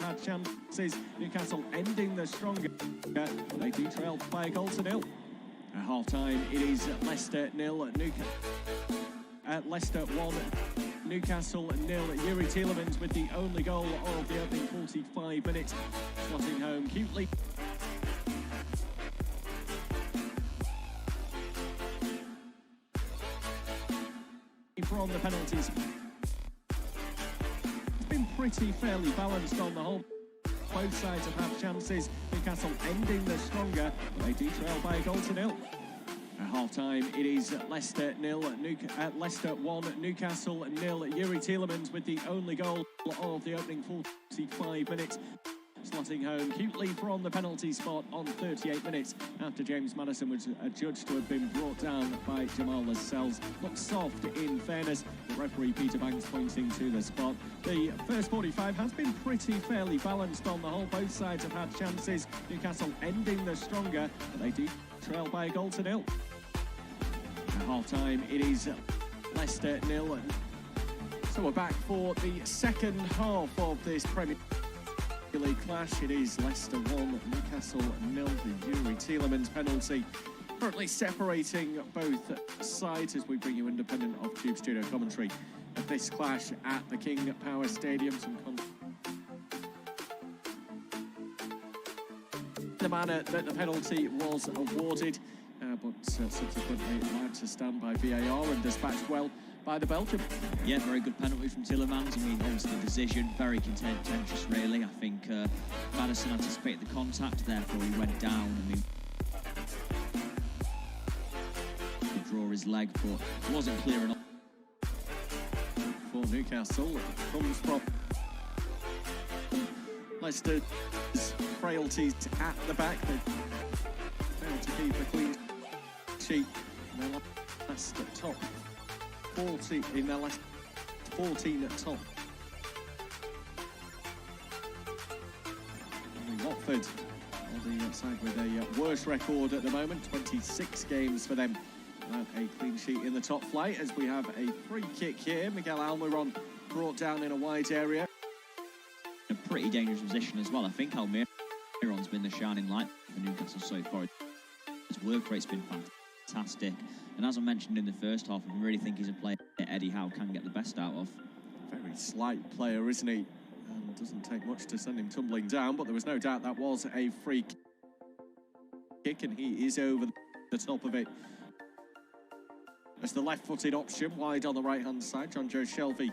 had chances. Newcastle ending the stronger. They do trail by a goal to nil. At half-time, it is Leicester 0, Leicester 1, Newcastle 0. Yuri Tielemans with the only goal of the opening 45 minutes, slotting home cutely. From the penalties. It's been pretty fairly balanced on the whole. Both sides have had chances. Newcastle ending the stronger, but they do trail by a goal to nil. At half-time, it is Leicester 0, Leicester 1, Newcastle 0. Yuri Tielemans with the only goal of the opening 45 minutes, slotting home cutely from the penalty spot on 38 minutes after James Maddison was adjudged to have been brought down by Jamal Lascelles. Looked soft in fairness, the referee Peter Banks pointing to the spot. The first 45 has been pretty fairly balanced on the whole. Both sides have had chances. Newcastle ending the stronger, but they do trail by a goal to nil. At half-time, it is Leicester 0. So we're back for the second half of this Premier League clash. It is Leicester 1, Newcastle 0. The Yuri Tielemans penalty currently separating both sides as we bring you independent of Tube Studio commentary of this clash at the King Power Stadium. The manner that the penalty was awarded, but subsequently allowed to stand by VAR and dispatched well by the Belgian. Yeah, very good penalty from Tielemans. I mean, obviously the decision, very contentious really. I think Maddison anticipated the contact, therefore he went down. I mean, he draw his leg, but it wasn't clear enough. For Newcastle, it comes from Leicester's frailties at the back. They failed to keep a clean sheet in their last top 40 in their last 14 at top. And Watford on the side with a worse record at the moment, 26 games for them. A clean sheet in the top flight as we have a free kick here. Miguel Almiron brought down in a wide area. A pretty dangerous position as well. I think Almiron's been the shining light for Newcastle so far. His work rate's been fantastic. And as I mentioned in the first half, I really think he's a player that Eddie Howe can get the best out of. Very slight player, isn't he? And doesn't take much to send him tumbling down, but there was no doubt that was a free kick, and he is over the top of it. As the left-footed option, wide on the right-hand side, John Joe Shelvey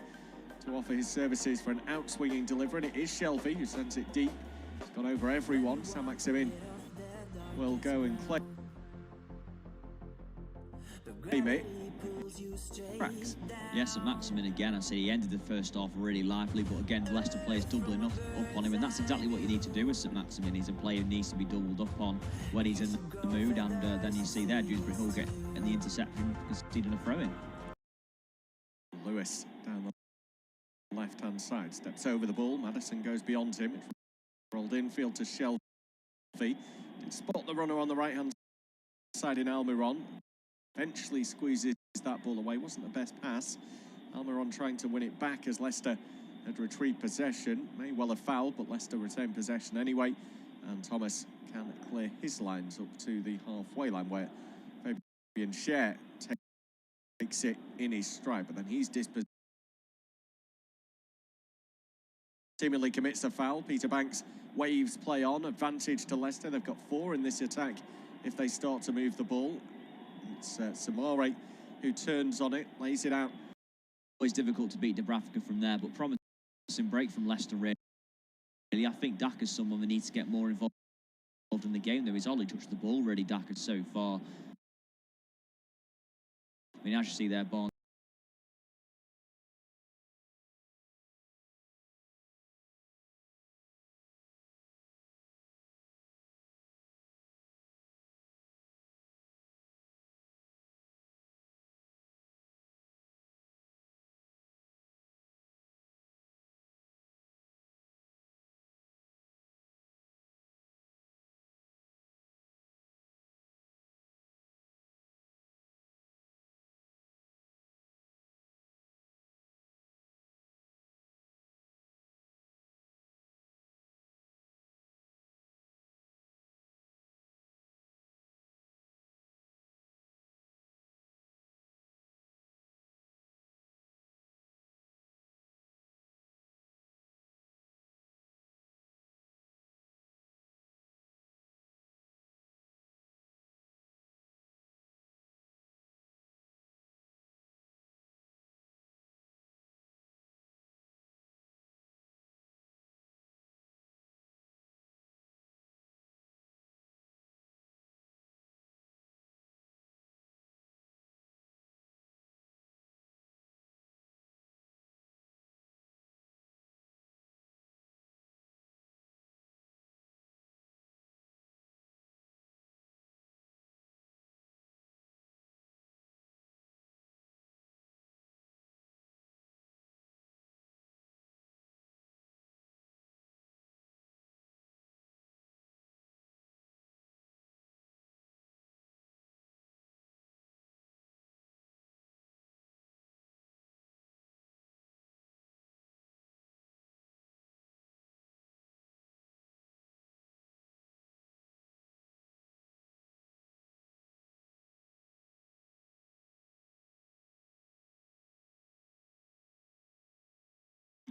to offer his services for an out-swinging delivery, and it is Shelvey who sends it deep. He's gone over everyone. Saint-Maximin will go and claim it. Cracks. Yes, Saint-Maximin again. I say he ended the first half really lively, but again, Leicester players doubling up on him, and that's exactly what you need to do with Saint-Maximin. He's a player who needs to be doubled up on when he's in the mood, and then you see there Dewsbury Hall get in the interception, conceding a throw-in. Lewis down the left-hand side, steps over the ball. Maddison goes beyond him. It's rolled infield to Shelvey. Did spot the runner on the right-hand side in Almiron. Eventually squeezes that ball away. Wasn't the best pass. Almiron trying to win it back as Leicester had retrieved possession. May well have fouled, but Leicester retained possession anyway. And Thomas can clear his lines up to the halfway line where Fabian Schär takes it in his stride, but then he's dispossessed. Seemingly commits a foul. Peter Banks waves play on. Advantage to Leicester. They've got 4 in this attack if they start to move the ball. It's Samare who turns on it, lays it out. Always difficult to beat Dubravka from there, but promising break from Leicester really. I think Daka's someone that needs to get more involved in the game. Though he's only touched the ball really, Daka, so far. I mean, as you see there, Barnes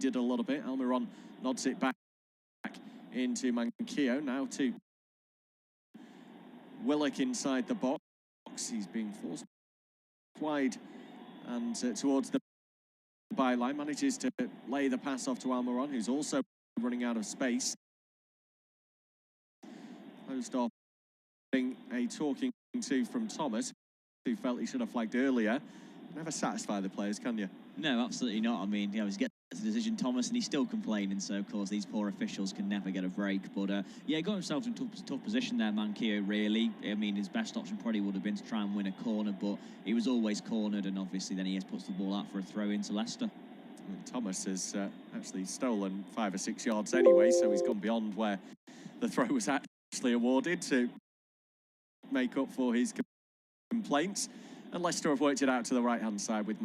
a little bit. Almiron nods it back into Manquillo. Now to Willock inside the box. He's being forced wide and towards the byline. Manages to lay the pass off to Almiron, who's also running out of space. Closed off, a talking to from Thomas, who felt he should have flagged earlier. Never satisfy the players, can you? No, absolutely not. I mean, he's getting the decision, Thomas, and he's still complaining. So, of course, these poor officials can never get a break. But, yeah, got himself in a tough position there, Manquillo, really. I mean, his best option probably would have been to try and win a corner, but he was always cornered, and obviously then he puts the ball out for a throw into Leicester. Thomas has actually stolen 5 or 6 yards anyway, so he's gone beyond where the throw was actually awarded to make up for his complaints. And Leicester have worked it out to the right-hand side with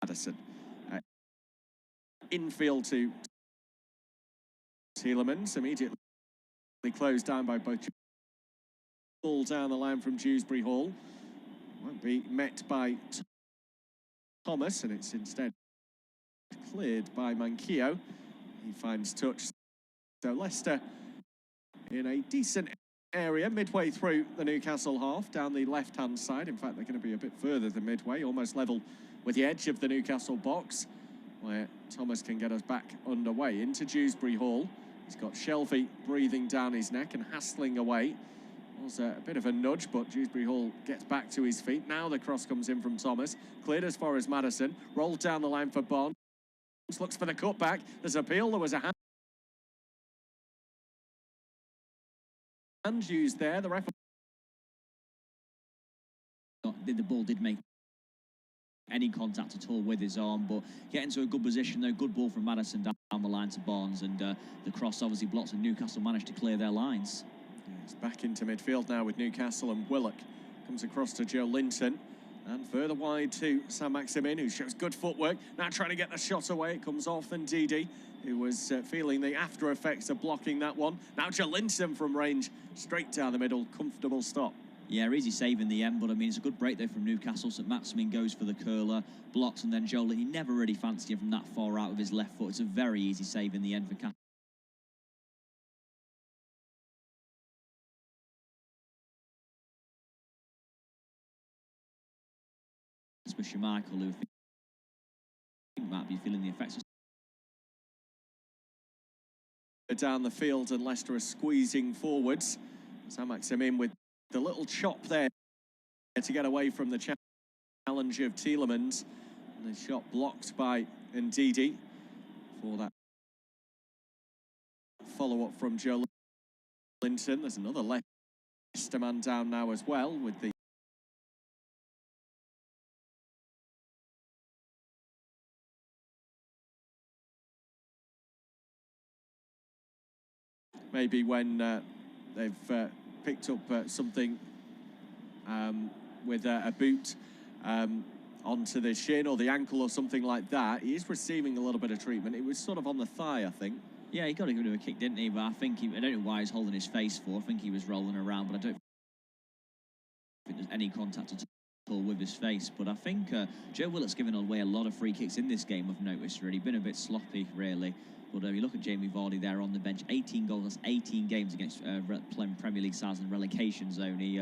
Maddison. Infield to Tielemans, immediately closed down by both. Ball down the line from Dewsbury Hall. Won't be met by Thomas, and it's instead cleared by Manquillo. He finds touch. So Leicester in a decent area midway through the Newcastle half, down the left-hand side. In fact, they're going to be a bit further than midway, almost level with the edge of the Newcastle box, where Thomas can get us back underway. Into Dewsbury Hall. He's got Shelvey breathing down his neck and hassling away. Was a bit of a nudge, but Dewsbury Hall gets back to his feet. Now the cross comes in from Thomas. Cleared as far as Maddison. Rolled down the line for Barnes. Looks for the cutback. There's an appeal. There was a hand used there. The referee. The ball did make any contact at all with his arm, but getting to a good position though. Good ball from Maddison down the line to Barnes, and the cross obviously blocks, and Newcastle managed to clear their lines. It's back into midfield now with Newcastle, and Willock comes across to Joe Linton. And further wide to Saint-Maximin, who shows good footwork. Now trying to get the shot away. It comes off, and Ndidi, who was feeling the after effects of blocking that one. Now Joe Linton from range, straight down the middle. Comfortable stop. Yeah, easy save in the end, but I mean, it's a good break there from Newcastle. Saint-Maximin goes for the curler, blocks, and then Joel, he never really fancied him from that far out with his left foot. It's a very easy save in the end for Castle. Especially Michael, who I think might be feeling the effects of down the field, and Leicester are squeezing forwards. Saint-Maximin with the little chop there to get away from the challenge of Tielemans. And the shot blocked by Ndidi for that follow-up from Joe Linton. There's another Leicester man down now as well with the maybe when they've picked up something with a boot onto the shin or the ankle or something like that. He is receiving a little bit of treatment. It was sort of on the thigh, I think. Yeah, he got a bit of a kick, didn't he? But I think I don't know why he's holding his face for. I think he was rolling around, but I don't think there's any contact at all with his face. But I think Joe Willock's given away a lot of free kicks in this game, I've noticed, really. Been a bit sloppy, really. But you look at Jamie Vardy there on the bench, 18 goals, that's 18 games against playing Premier League sides in the relegation zone. He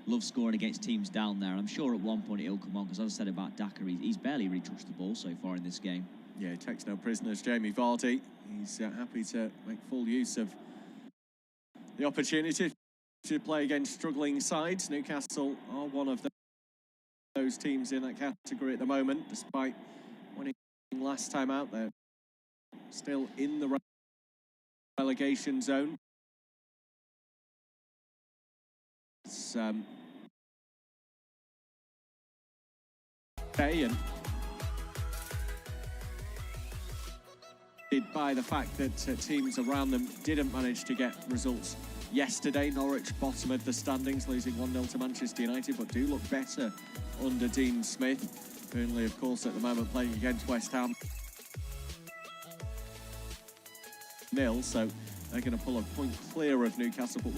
loves scoring against teams down there. And I'm sure at one point it'll come on, because as I said about Daka, he's barely really touched the ball so far in this game. Yeah, he takes no prisoners, Jamie Vardy. He's happy to make full use of the opportunity to play against struggling sides. Newcastle are one of those teams in that category at the moment, despite winning last time out. They're still in the relegation zone. It's and by the fact that teams around them didn't manage to get results yesterday. Norwich bottom of the standings, losing 1-0 to Manchester United, but do look better under Dean Smith. Burnley, of course, at the moment playing against West Ham. So they're going to pull a point clear of Newcastle, but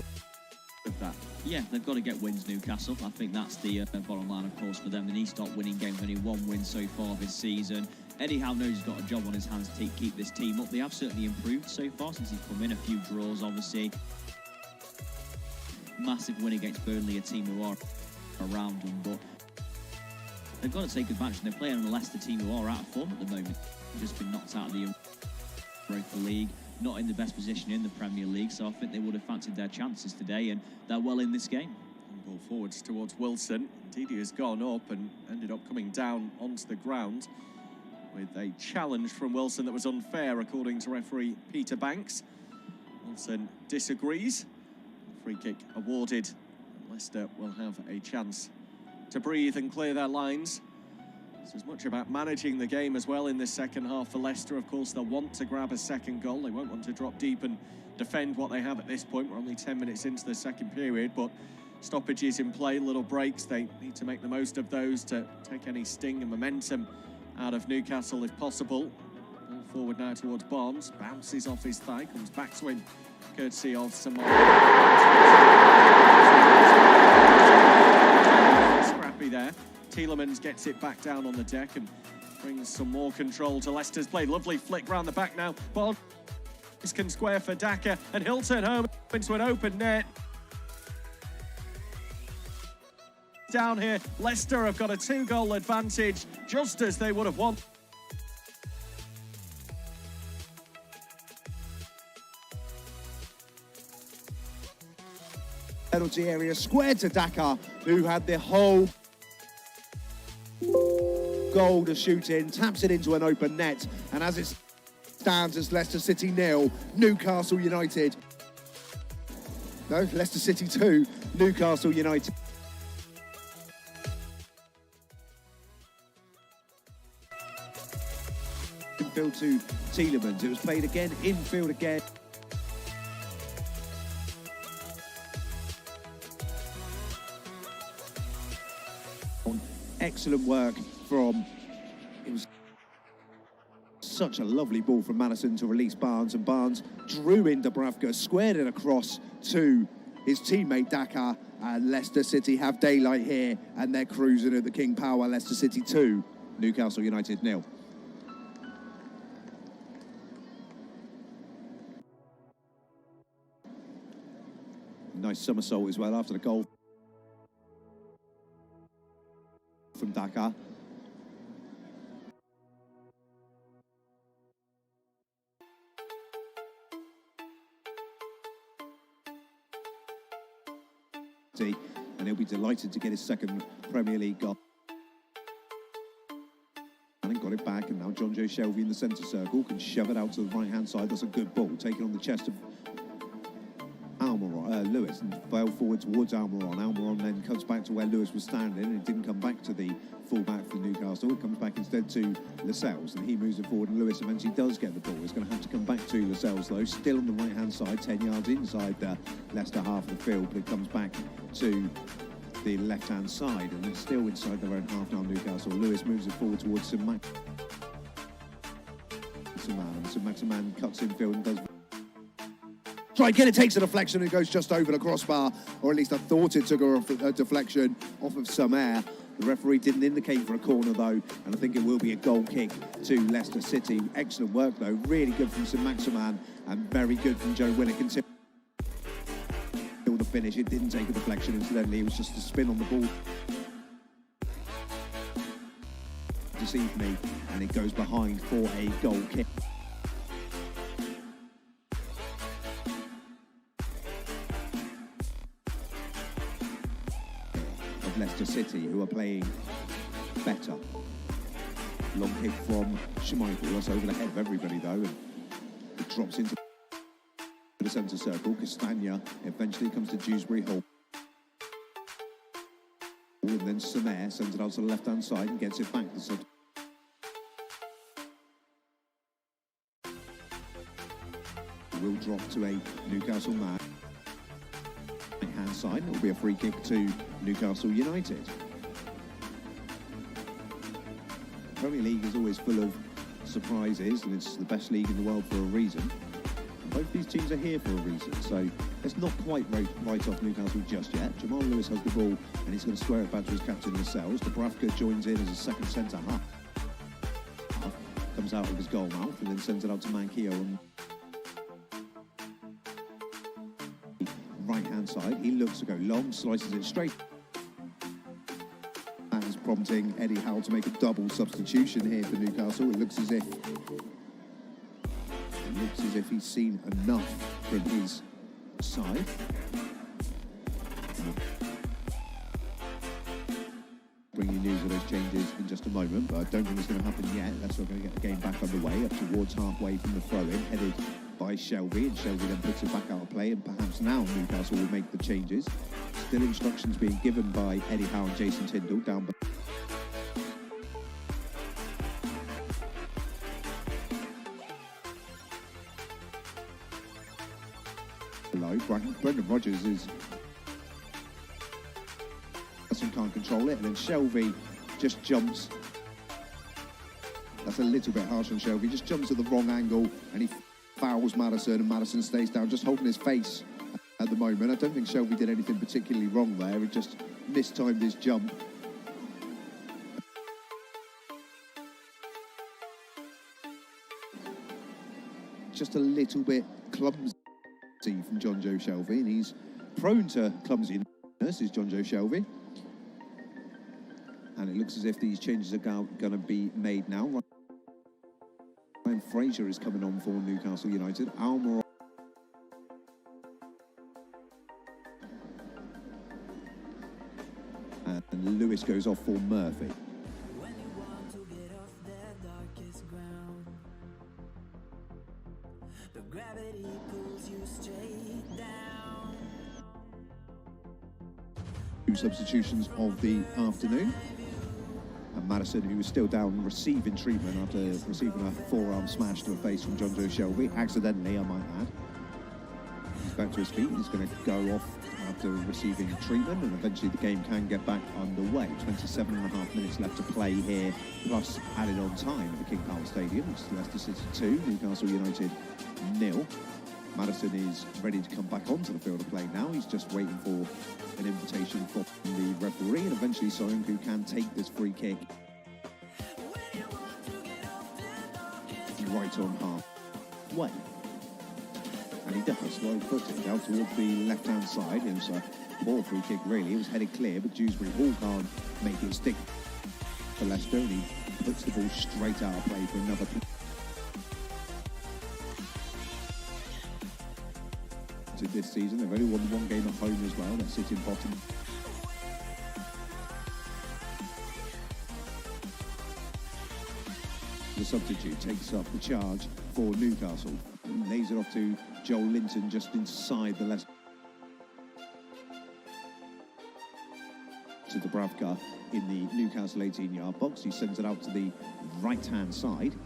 with that. Yeah, they've got to get wins, Newcastle. I think that's the bottom line, of course, for them. They need to start winning games. Only one win so far this season. Eddie Howe knows he's got a job on his hands to keep this team up. They have certainly improved so far since he's come in. A few draws, obviously. Massive win against Burnley, a team who are around them, but they've got to take advantage. They're playing on a Leicester team who are out of form at the moment. They've just been knocked out of the Europa League, not in the best position in the Premier League, so I think they would have fancied their chances today, and they're well in this game. Ball forwards towards Wilson. Indeed, he has gone up and ended up coming down onto the ground with a challenge from Wilson that was unfair, according to referee Peter Banks. Wilson disagrees. Free kick awarded. Leicester will have a chance to breathe and clear their lines. It's as much about managing the game as well in this second half for Leicester. Of course, they'll want to grab a second goal. They won't want to drop deep and defend what they have at this point. We're only 10 minutes into the second period, but stoppages in play, little breaks. They need to make the most of those to take any sting and momentum out of Newcastle if possible. Ball forward now towards Barnes. Bounces off his thigh, comes back to him, courtesy of Samar. Scrappy there. Tielemans gets it back down on the deck and brings some more control to Leicester's play. Lovely flick round the back now. Barnes can square for Daka, and he'll turn home into an open net. Down here, Leicester have got a 2-goal advantage, just as they would have won. Penalty area squared to Daka, who had the whole goal to shoot in, taps it into an open net, and as it stands, as Leicester City 0, Newcastle United. No, Leicester City 2, Newcastle United. Infield to Tielemans. It was played again, infield again. Excellent work from, it was such a lovely ball from Madison to release Barnes, and Barnes drew in Dubravka, squared it across to his teammate Daka, and Leicester City have daylight here, and they're cruising at the King Power. Leicester City 2, Newcastle United 0. Nice somersault as well after the goal from Daka. And he'll be delighted to get his second Premier League goal. And got it back, and now John Joe Shelby in the centre circle can shove it out to the right-hand side. That's a good ball, taken on the chest of Lewis, and fell forward towards Almiron. Almiron then comes back to where Lewis was standing, and it didn't come back to the full-back from Newcastle. It comes back instead to Lascelles, and he moves it forward, and Lewis eventually does get the ball. He's going to have to come back to Lascelles, though, still on the right-hand side, 10 yards inside the Leicester half of the field, but it comes back to the left-hand side, and it's still inside their own half now, Newcastle. Lewis moves it forward towards St-Maximan, and St-Maximan cuts infield and does try again. It takes a deflection and goes just over the crossbar, or at least I thought it took a deflection off of some air. The referee didn't indicate for a corner though, and I think it will be a goal kick to Leicester City. Excellent work though, really good from St-Maximan and very good from Joe Willock until the finish. It didn't take a deflection, incidentally, it was just a spin on the ball. Deceived me, and it goes behind for a goal kick. Leicester City, who are playing better. Long kick from Schmeichel, that's over the head of everybody though, and it drops into the centre circle. Castagna eventually comes to Dewsbury Hall, and then Samer sends it out to the left hand side and gets it back. It will drop to a Newcastle man. Hand side, it will be a free kick to Newcastle United. Premier League is always full of surprises, and it's the best league in the world for a reason. Both these teams are here for a reason, so let's not quite write off Newcastle just yet. Jamal Lewis has the ball, and he's going to square it back to his captain Lascelles. Dubravka joins in as a second centre half. comes out of his goal mouth and then sends it out to Manquillo on right-hand side. He looks to go long, slices it straight. That is prompting Eddie Howe to make a double substitution here for Newcastle. It looks as if he's seen enough from his side. Bring you news of those changes in just a moment, but I don't think it's going to happen yet. Leicester are going to get the game back underway, up towards halfway from the throw-in, headed by Shelby, and Shelby then puts it back out of play, and perhaps now Newcastle will make the changes. Still instructions being given by Eddie Howe and Jason Tyndall down below. Brendan Rodgers can't control it, and then Shelby just jumps. That's a little bit harsh on Shelby. Just jumps at the wrong angle, and he fouls Maddison, and Maddison stays down, just holding his face at the moment. I don't think Shelby did anything particularly wrong there. He just mistimed his jump. Just a little bit clumsy from John Joe Shelby, and he's prone to clumsiness, is John Joe Shelby. And it looks as if these changes are going to be made now. Ryan Fraser is coming on for Newcastle United. Almiron and Lewis goes off for Murphy. When you want to get off that darkest ground, the gravity pulls you straight down. Two substitutions of the afternoon. And Maddison, who was still down, receiving treatment after receiving a forearm smash to the face from John Joe Shelby, accidentally, I might add. He's back to his feet. He's going to go off after receiving treatment, and eventually the game can get back underway. 27.5 minutes left to play here, plus added on time at the King Power Stadium. It's Leicester City 2, Newcastle United 0. Maddison is ready to come back onto the field of play now. He's just waiting for an invitation from the referee, and eventually Soyuncu can take this free kick right on halfway. And he does, slow footing out towards the left-hand side. It was a poor free kick, really. It was headed clear, but Dewsbury Hall can't make it stick for Leicester, and he puts the ball straight out of play for another. This season, they've only won one game at home as well. They're sitting bottom. The substitute takes up the charge for Newcastle. Lays it off to Joel Linton just inside the left. To Dubravka in the Newcastle 18-yard box. He sends it out to the right-hand side.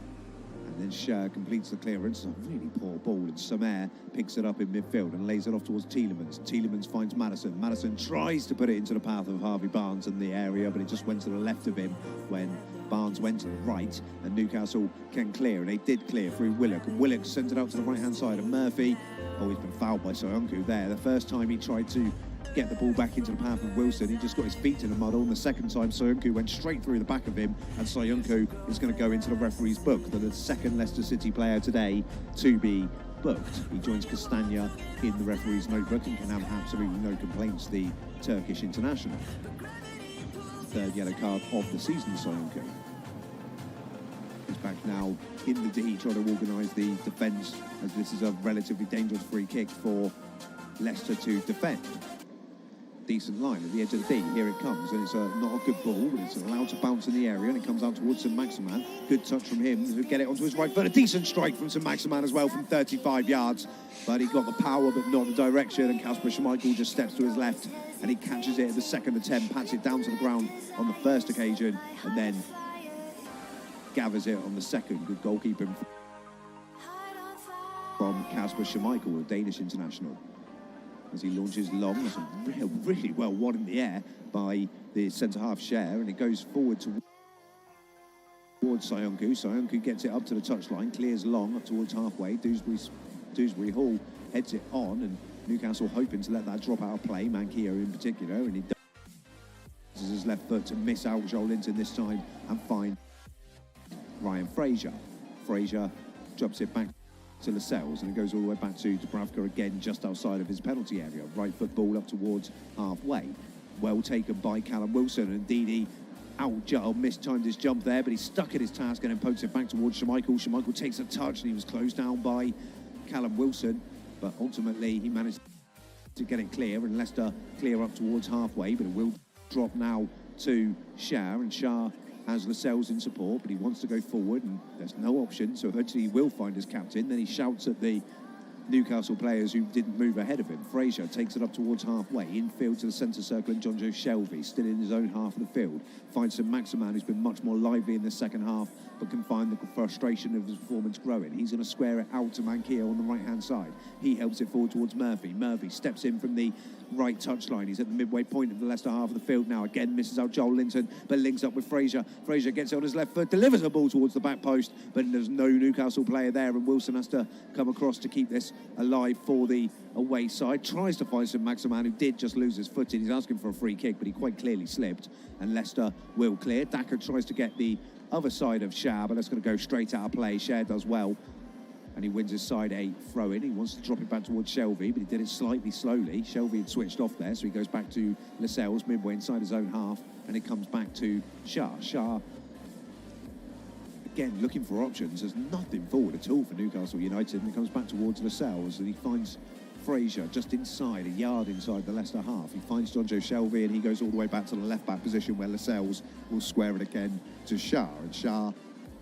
And then Scher completes the clearance. A really poor ball, and Samer picks it up in midfield and lays it off towards Tielemans. Tielemans finds Maddison. Maddison tries to put it into the path of Harvey Barnes in the area, but it just went to the left of him when Barnes went to the right, and Newcastle can clear, and they did clear through Willock. And Willock sends it out to the right-hand side, and Murphy, he's been fouled by Soyuncu there. The first time he tried to get the ball back into the path of Wilson, he just got his feet in the muddle, and the second time Soyuncu went straight through the back of him, and Soyuncu is going to go into the referee's book. They're the second Leicester City player today to be booked. He joins Castagna in the referee's notebook and can have absolutely no complaints, the Turkish international. Third yellow card of the season, Soyuncu. He's back now in the D, trying to organise the defence, as this is a relatively dangerous free kick for Leicester to defend. Decent line at the edge of the D. Here it comes, and it's not a good ball, but it's allowed to bounce in the area, and it comes out towards St Maximin. Good touch from him to get it onto his right foot. A decent strike from St Maximin as well from 35 yards, but he got the power but not the direction, and Kasper Schmeichel just steps to his left, and he catches it at the second attempt, pats it down to the ground on the first occasion, and then gathers it on the second. Good goalkeeping from Kasper Schmeichel, a Danish international. As he launches long, it's really well won in the air by the centre-half Scher, and it goes forward towards Soyuncu. Soyuncu gets it up to the touchline, clears long up towards halfway. Dewsbury Hall heads it on, and Newcastle hoping to let that drop out of play, Manquillo in particular, and he does his left foot to miss out Joel Linton this time and find Ryan Fraser. Fraser drops it back to Lascelles, and it goes all the way back to Dubravka again, just outside of his penalty area. Right foot ball up towards halfway. Well taken by Callum Wilson, and Ndidi mistimed his jump there, but he's stuck at his task and then pokes it back towards Schmeichel. Schmeichel takes a touch, and he was closed down by Callum Wilson, but ultimately he managed to get it clear, and Leicester clear up towards halfway, but it will drop now to Shah, and Shah has Lascelles in support, but he wants to go forward, and there's no option, so eventually he will find his captain. Then he shouts at the Newcastle players who didn't move ahead of him. Fraser takes it up towards halfway, infield to the centre circle, and Jonjo Shelvey, still in his own half of the field, finds St Maximin, who's been much more lively in the second half, but can find the frustration of his performance growing. He's going to square it out to Manquillo on the right-hand side. He helps it forward towards Murphy. Murphy steps in from the right touchline. He's at the midway point of the Leicester half of the field now. Again, misses out Joel Linton, but links up with Fraser. Fraser gets it on his left foot, delivers a ball towards the back post, but there's no Newcastle player there, and Wilson has to come across to keep this alive for the away side. Tries to find St Maximin, who did just lose his footing. He's asking for a free kick, but he quite clearly slipped, and Leicester will clear. Daka tries to get the other side of Shah, but that's going to go straight out of play. Shah does well, and he wins his side a throw-in. He wants to drop it back towards Shelvey, but he did it slightly slowly. Shelvey had switched off there, so he goes back to Lascelles, midway inside his own half, and it comes back to Shah. Shah, again, looking for options. There's nothing forward at all for Newcastle United, and it comes back towards Lascelles, and he finds Fraser just inside, a yard inside the Leicester half. He finds Jonjo Shelvey, and he goes all the way back to the left-back position, where Lascelles will square it again to Shah. And Shah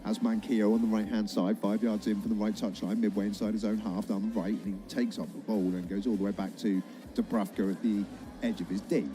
has Manquillo on the right-hand side, 5 yards in from the right touchline, midway inside his own half, down the right, and he takes up the ball and goes all the way back to Dubravka at the edge of his D.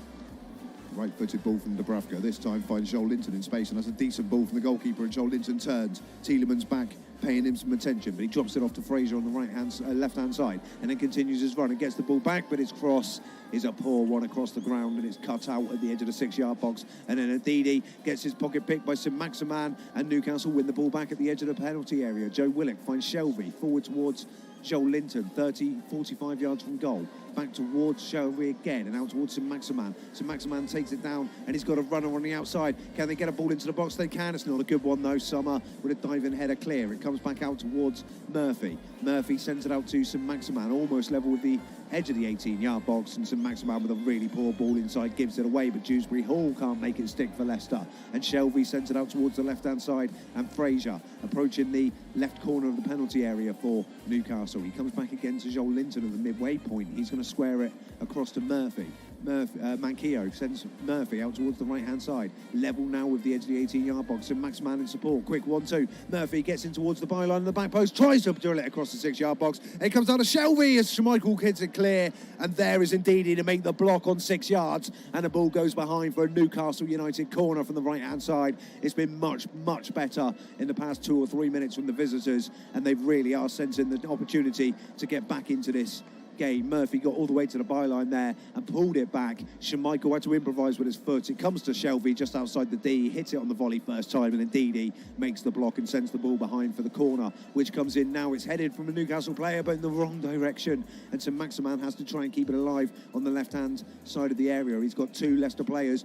Right-footed ball from Dubravka. This time finds Joel Linton in space, and that's a decent ball from the goalkeeper, and Joel Linton turns. Tielemans back, paying him some attention, but he drops it off to Fraser on the left-hand side, and then continues his run and gets the ball back, but its cross is a poor one across the ground, and it's cut out at the edge of the 6-yard box. And then Ndidi gets his pocket picked by St Maximin, and Newcastle win the ball back at the edge of the penalty area. Joe Willock finds Shelvey forward towards Joel Linton, 45 yards from goal. Back towards Shelvey again, and out towards St Maximin. St Maximin takes it down, and he's got a runner on the outside. Can they get a ball into the box? They can. It's not a good one, though. Summer with a diving header clear. It comes back out towards Murphy. Murphy sends it out to St Maximin, almost level with the edge of the 18-yard box, and St Maximin with a really poor ball inside gives it away, but Dewsbury Hall can't make it stick for Leicester, and Shelvey sends it out towards the left-hand side, and Fraser approaching the left corner of the penalty area for Newcastle. He comes back again to Joel Linton at the midway point. He's going to square it across to Murphy. Manquillo sends Murphy out towards the right-hand side. Level now with the edge of the 18-yard box, and Maximin in support. Quick 1-2. Murphy gets in towards the byline of the back post, tries to drill it across the 6-yard box. It comes down to Shelvey as Schmeichel hits it clear, and there is Ndidi to make the block on 6 yards, and the ball goes behind for a Newcastle United corner from the right-hand side. It's been much, much better in the past 2 or 3 minutes from the visitors, and they really are sensing the opportunity to get back into this game. Murphy got all the way to the byline there and pulled it back. Schmeichel had to improvise with his foot. It comes to Shelvey just outside the D. He hits it on the volley first time, and Ndidi makes the block and sends the ball behind for the corner, which comes in now. It's headed from a Newcastle player, but in the wrong direction, and St Maximin has to try and keep it alive on the left-hand side of the area. He's got 2 Leicester players.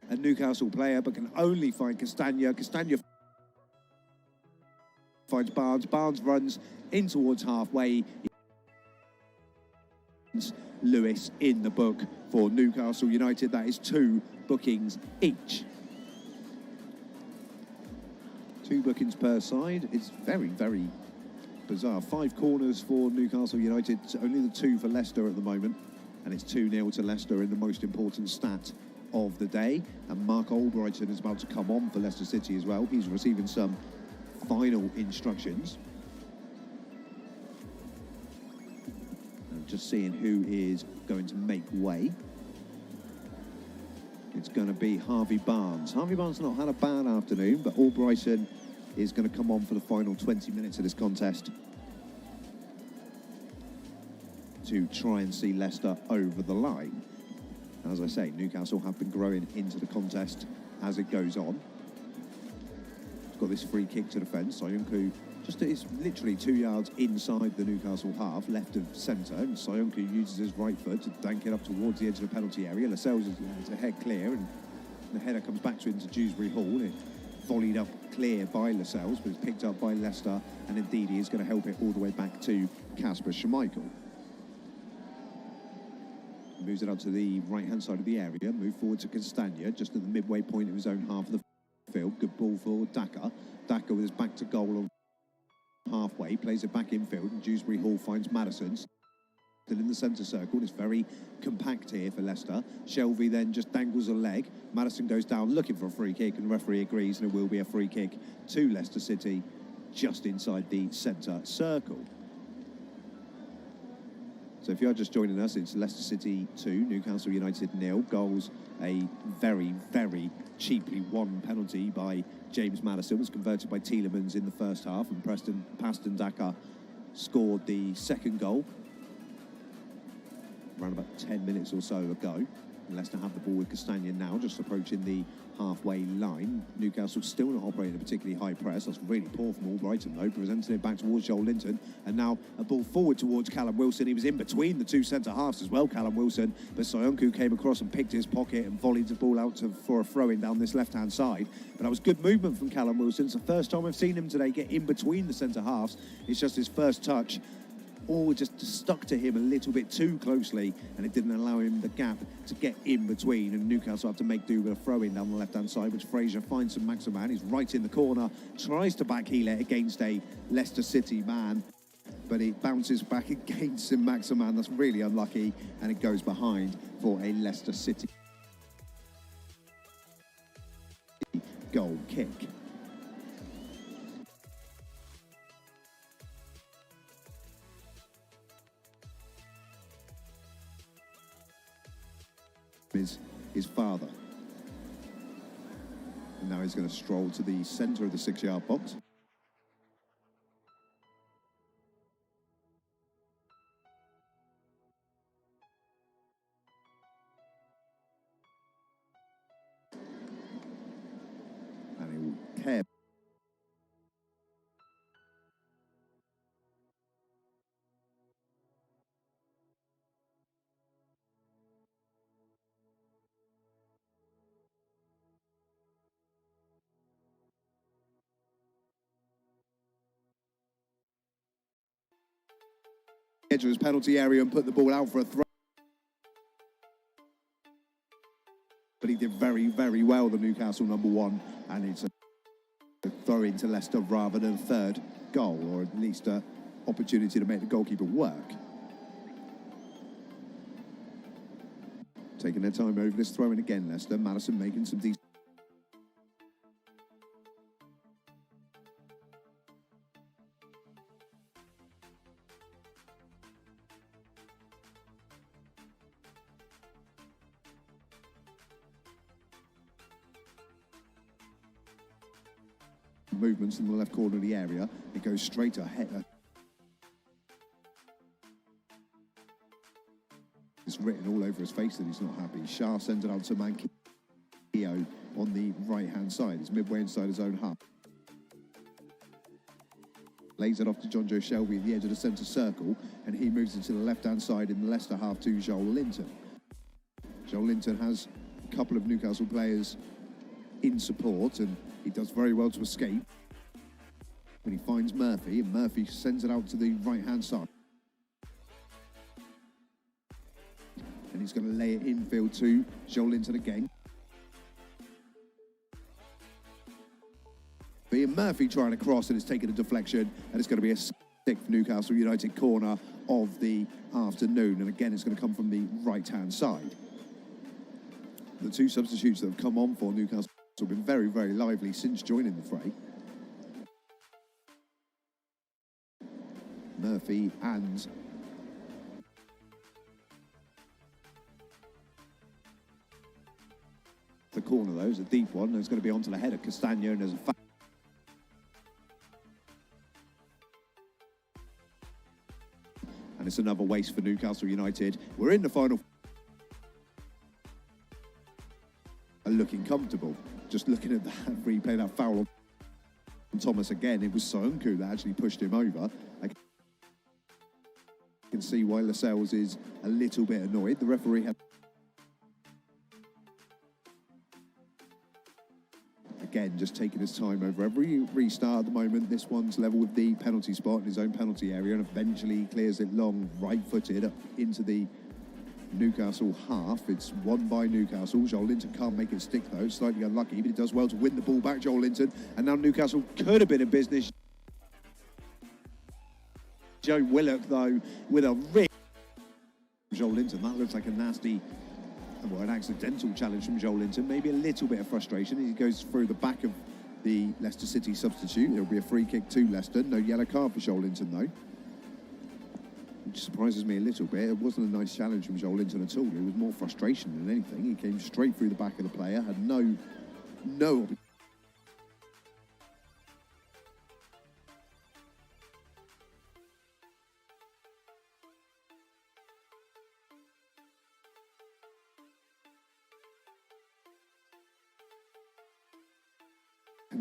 A Newcastle player, but can only find Castagna. Castagna finds Barnes. Barnes runs in towards halfway. Lewis in the book for Newcastle United. That is 2 bookings each. 2 bookings per side. It's very, very bizarre. 5 corners for Newcastle United. It's only the 2 for Leicester at the moment. And it's 2-0 to Leicester in the most important stat of the day. And Mark Albrighton is about to come on for Leicester City as well. He's receiving some final instructions. And just seeing who is going to make way. It's going to be Harvey Barnes. Harvey Barnes not had a bad afternoon, but Albrighton is going to come on for the final 20 minutes of this contest to try and see Leicester over the line. As I say, Newcastle have been growing into the contest as it goes on. It's got this free kick to defend. Soyuncu just is literally 2 yards inside the Newcastle half, left of centre, and Soyuncu uses his right foot to dank it up towards the edge of the penalty area. Lascelles is a head clear, and the header comes back to Dewsbury Hall. It volleyed up clear by Lascelles, but it's picked up by Leicester, and indeed he is going to help it all the way back to Kasper Schmeichel. Moves it up to the right-hand side of the area, move forward to Castagna, just at the midway point of his own half of the field. Good ball for Daka. Daka with his back to goal on halfway, plays it back infield, and Dewsbury Hall finds Madison. Still in the centre circle. It's very compact here for Leicester. Shelvey then just dangles a leg. Madison goes down looking for a free kick, and the referee agrees, and it will be a free kick to Leicester City just inside the centre circle. So if you're just joining us, it's Leicester City 2, Newcastle United 0. Goals, a very, very cheaply won penalty by James Maddison was converted by Tielemans in the first half, and Paston Daka scored the second goal around about 10 minutes or so ago. Leicester have the ball with Castagna now, just approaching the halfway line. Newcastle still not operating a particularly high press. That's really poor from Albrighton, though, presenting it back towards Joel Linton. And now a ball forward towards Callum Wilson. He was in between the two centre-halves as well, Callum Wilson. But Soyuncu came across and picked his pocket and volleyed the ball out for a throw-in down this left-hand side. But that was good movement from Callum Wilson. It's the first time I've seen him today get in between the centre-halves. It's just his first touch. All just stuck to him a little bit too closely, and it didn't allow him the gap to get in between, and Newcastle have to make do with a throw-in down the left-hand side, which Fraser finds some Maximan. He's right in the corner, tries to backheel it against a Leicester City man, but it bounces back against St Maximan. That's really unlucky, and it goes behind for a Leicester City goal kick. His father. And now he's going to stroll to the centre of the 6-yard box. And he will care. Edge of his penalty area and put the ball out for a throw. But he did very, very well, the Newcastle number 1, and it's a throw into Leicester rather than a third goal, or at least an opportunity to make the goalkeeper work. Taking their time over this throw-in again, Leicester. Madison making some decent. Movements in the left corner of the area. It goes straight ahead. It's written all over his face that he's not happy. Shah sends it out to Manquillo on the right-hand side. It's midway inside his own half. Lays it off to John Joe Shelby at the edge of the centre circle, and he moves into the left-hand side in the Leicester half to Joel Linton. Joel Linton has a couple of Newcastle players in support, and he does very well to escape. When he finds Murphy, and Murphy sends it out to the right-hand side. And he's going to lay it infield to Joel Linton again. Ian Murphy trying to cross, and it's taken a deflection, and it's going to be a 6th Newcastle United corner of the afternoon. And again, it's going to come from the right-hand side. The two substitutes that have come on for Newcastle have been very, very lively since joining the fray. Murphy and the corner, though, is a deep one. It's going to be onto the head of Castagna, and there's a and it's another waste for Newcastle United. We're in the final are looking comfortable. Just looking at that replay, that foul on Thomas again, it was Soyuncu that actually pushed him over. I can see why Lascelles is a little bit annoyed. The referee had again just taking his time over every restart at the moment. This one's level with the penalty spot in his own penalty area, and eventually clears it long, right-footed up into the Newcastle half. It's won by Newcastle. Joel Linton can't make it stick though, slightly unlucky, but he does well to win the ball back, Joel Linton, and now Newcastle could have been in business. Joe Willock though with a ring. Joel Linton, that looks like a nasty, well, an accidental challenge from Joel Linton. Maybe a little bit of frustration as he goes through the back of the Leicester City substitute. It'll be a free kick to Leicester. No yellow card for Joel Linton though, which surprises me a little bit. It wasn't a nice challenge from Joel Linton at all. It was more frustration than anything. He came straight through the back of the player, had no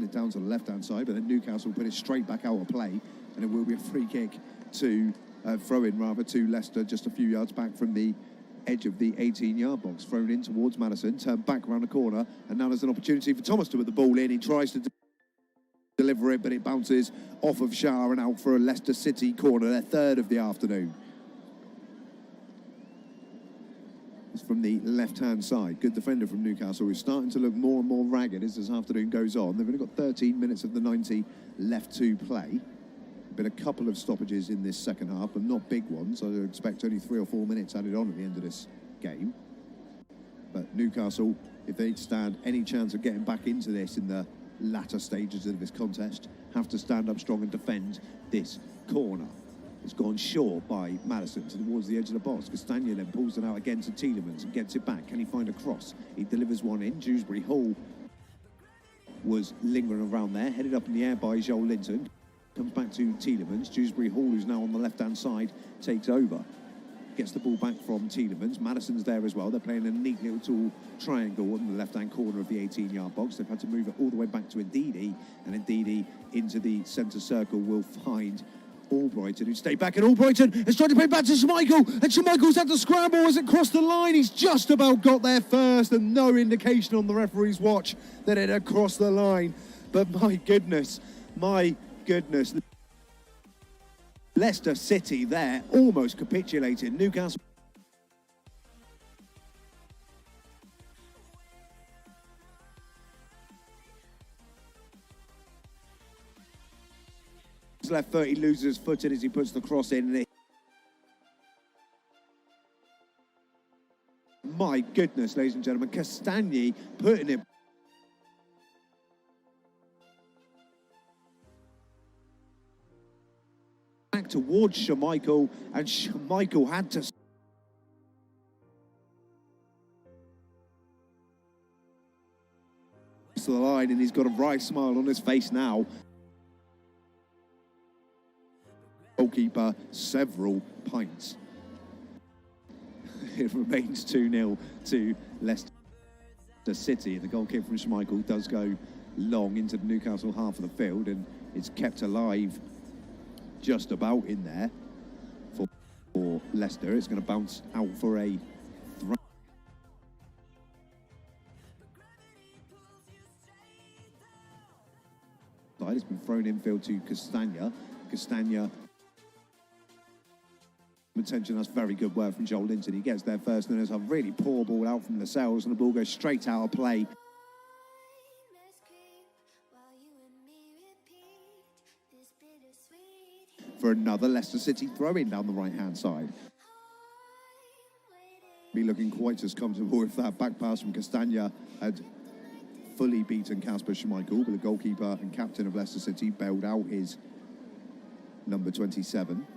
it down to the left-hand side, but then Newcastle put it straight back out of play, and it will be a free kick to throw-in rather to Leicester, just a few yards back from the edge of the 18-yard box. Thrown in towards Madison, turned back around the corner, and now there's an opportunity for Thomas to put the ball in. He tries to deliver it, but it bounces off of Shah and out for a Leicester City corner, their third of the afternoon. It's from the left-hand side. Good defender from Newcastle, who's starting to look more and more ragged as this afternoon goes on. They've only got 13 minutes of the 90 left to play. Been a couple of stoppages in this second half, but not big ones. I expect only 3 or 4 minutes added on at the end of this game. But Newcastle, if they stand any chance of getting back into this in the latter stages of this contest, have to stand up strong and defend this corner. It's gone short by Madison towards the edge of the box. Castagna then pulls it out again to Tielemans and gets it back. Can he find a cross? He delivers one in. Dewsbury Hall was lingering around there, headed up in the air by Joel Linton. Comes back to Tielemans. Dewsbury Hall, who's now on the left-hand side, takes over. Gets the ball back from Tielemans. Madison's there as well. They're playing a neat little triangle in the left-hand corner of the 18-yard box. They've had to move it all the way back to Ndidi, and Ndidi into the centre circle will find Albrighton, who stayed back, and Albrighton is trying to play back to Schmeichel, and Schmeichel's had to scramble as it crossed the line. He's just about got there first, and no indication on the referee's watch that it had crossed the line. But my goodness, Leicester City there almost capitulated. Newcastle left foot, he loses his footing as he puts the cross in. My goodness, ladies and gentlemen, Castagna putting it back towards Schmeichel, and Schmeichel had to the line, and he's got a wry smile on his face now. Goalkeeper several pints. It remains 2-0 to Leicester City. The goal kick from Schmeichel does go long into the Newcastle half of the field, and it's kept alive just about in there for Leicester. It's going to bounce out for a throw. It's been thrown infield to Castagna. Castagna attention, that's very good work from Joel Linton. He gets there first, and there's a really poor ball out from Lascelles, and the ball goes straight out of play. For another Leicester City throw-in down the right-hand side. Be looking quite as comfortable if that back pass from Castagna had fully beaten Kasper Schmeichel, but the goalkeeper and captain of Leicester City bailed out his number 27.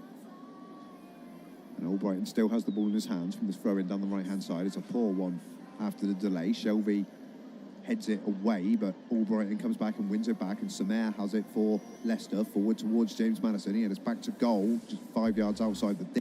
And Albrighton still has the ball in his hands from this throw-in down the right-hand side. It's a poor one after the delay. Shelby heads it away, but Albrighton comes back and wins it back, and Samer has it for Leicester, forward towards James Madison. He heads back to goal, just 5 yards outside the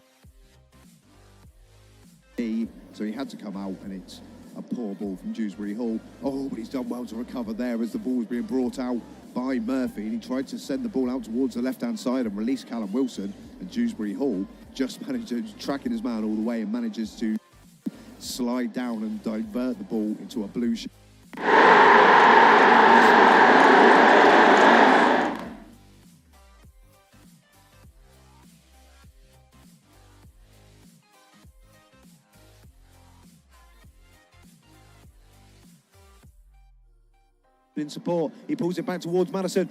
D. So he had to come out, and it's A poor ball from Dewsbury Hall. Oh, but he's done well to recover there as the ball was being brought out by Murphy, and he tried to send the ball out towards the left-hand side and release Callum Wilson, and Dewsbury Hall just managed to tracking his man all the way and manages to slide down and divert the ball into a blue shot. In support, he pulls it back towards Madison.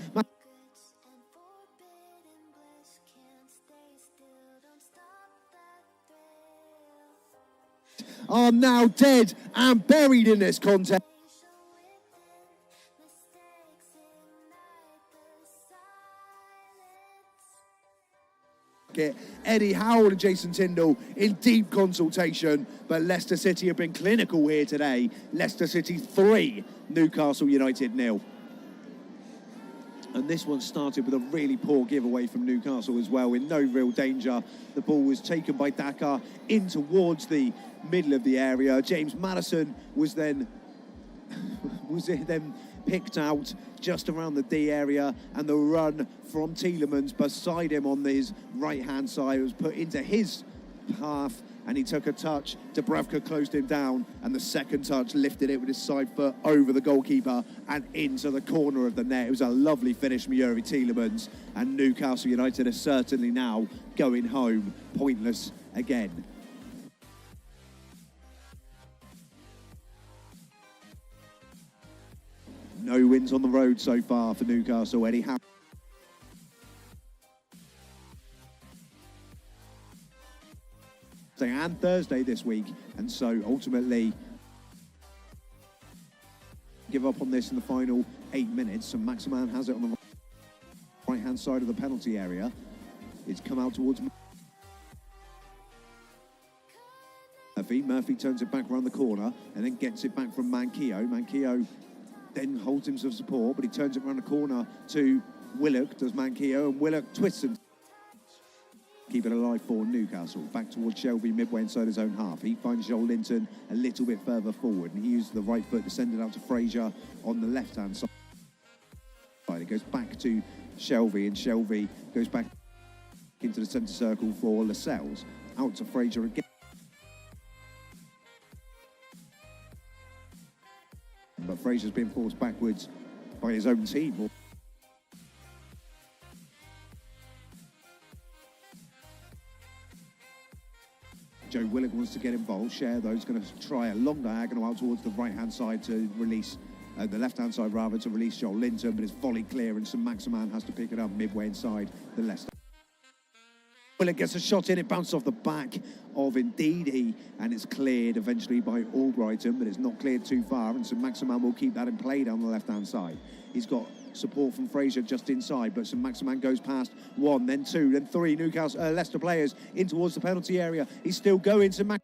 Are now dead and buried in this contest. Eddie Howell and Jason Tyndall in deep consultation, but Leicester City have been clinical here today. Leicester City 3, Newcastle United 0. And this one started with a really poor giveaway from Newcastle as well, in no real danger. The ball was taken by Dakar in towards the middle of the area. James Madison was then picked out just around the D area, and the run from Tielemans beside him on his right-hand side was put into his half, and he took a touch. Dubravka closed him down, and the second touch lifted it with his side foot over the goalkeeper and into the corner of the net. It was a lovely finish from Yuri Tielemans, and Newcastle United are certainly now going home pointless again. No wins on the road so far for Newcastle. Eddie Howe. And Thursday this week, and so ultimately give up on this in the final 8 minutes. And Maximan has it on the right-hand side of the penalty area. It's come out towards Murphy. Murphy turns it back around the corner and then gets it back from Manquillo. Manquillo then holds him some support, but he turns it around the corner to Willock, does Manquillo, and Willock twists and keep it alive for Newcastle. Back towards Shelby, midway inside his own half. He finds Joel Linton a little bit further forward, and he uses the right foot to send it out to Fraser on the left-hand side. It goes back to Shelby, and Shelby goes back into the centre circle for Lascelles. Out to Fraser again. But Fraser's been forced backwards by his own team. Joe Willock wants to get involved. Share those, going to try a long diagonal out towards the right-hand side to release, the left-hand side rather, to release Joel Linton, but it's volleyed clear, and St Maximan has to pick it up midway inside the Leicester. Willock gets a shot in, it bounced off the back of Ndidi, and it's cleared eventually by Albrighton, but it's not cleared too far, and St Maximan will keep that in play down the left-hand side. He's got support from Fraser just inside, but St Maximan goes past one, then two, then three Leicester players in towards the penalty area. He's still going to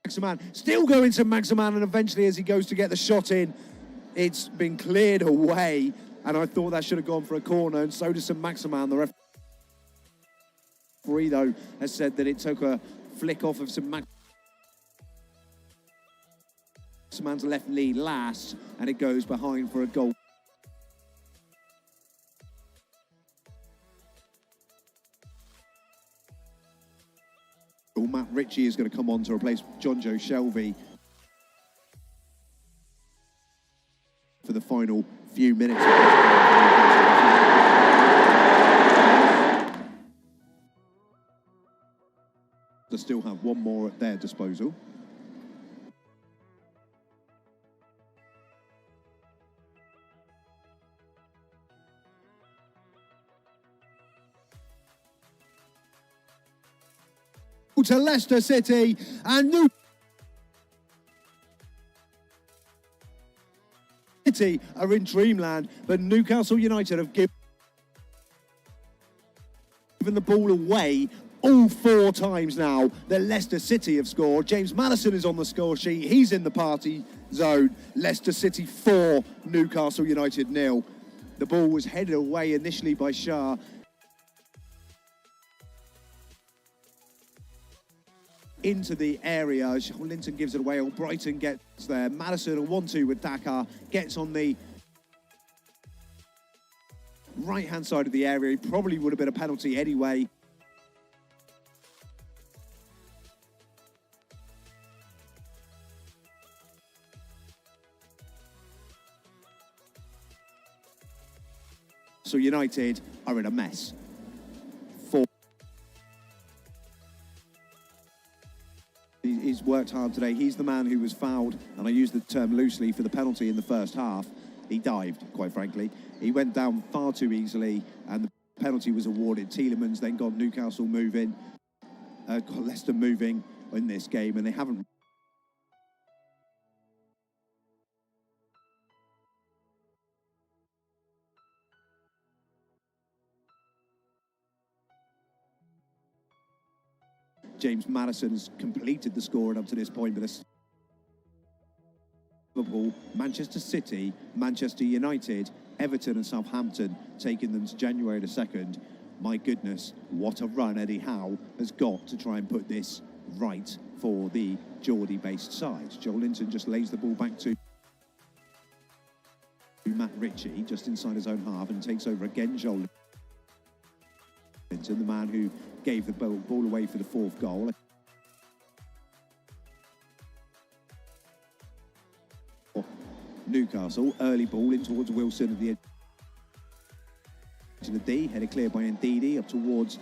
Maximan, still going to Maximan, and eventually as he goes to get the shot in, it's been cleared away, and I thought that should have gone for a corner, and so does St Maximan. The referee, though, has said that it took a flick off of St Maximan's left knee last, and it goes behind for a goal. Matt Ritchie is going to come on to replace John Joe Shelby for the final few minutes. They still have one more at their disposal. To Leicester City, and City are in dreamland, but Newcastle United have given the ball away all 4 times now that Leicester City have scored. James Madison is on the score sheet. He's in the party zone. Leicester City 4, Newcastle United 0. The ball was headed away initially by Shah. into the area. Linton gives it away. Brighton gets there. Madison, a 1-2 with Dakar, gets on the right-hand side of the area. He probably would have been a penalty anyway. So United are in a mess. He's worked hard today. He's the man who was fouled, and I use the term loosely, for the penalty in the first half. He dived, quite frankly. He went down far too easily, and the penalty was awarded. Tielemans then got Newcastle moving, got Leicester moving in this game, and they haven't. James Madison has completed the scoring up to this point, but Liverpool, Manchester City, Manchester United, Everton and Southampton taking them to January the 2nd. My goodness, what a run Eddie Howe has got to try and put this right for the Geordie-based side. Joel Linton just lays the ball back to Matt Ritchie, just inside his own half, and takes over again. Joel Linton, the man who gave the ball away for the 4th goal. Newcastle, early ball in towards Wilson at the edge of the D, headed clear by Ndidi up towards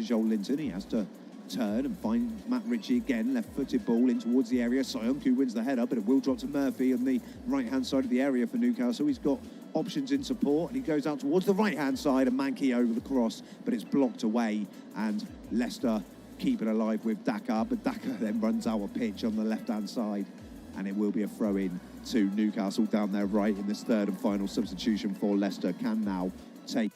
Joel Linton. He has to turn and find Matt Ritchie again, left-footed ball in towards the area. Soyuncu wins the header, but it will drop to Murphy on the right-hand side of the area for Newcastle. He's got options in support, and he goes out towards the right-hand side, and Mankey over the cross, but it's blocked away, and Leicester keep it alive with Dakar, but Dakar then runs out of pitch on the left-hand side, and it will be a throw-in to Newcastle down their right in this 3rd and final substitution for Leicester can now take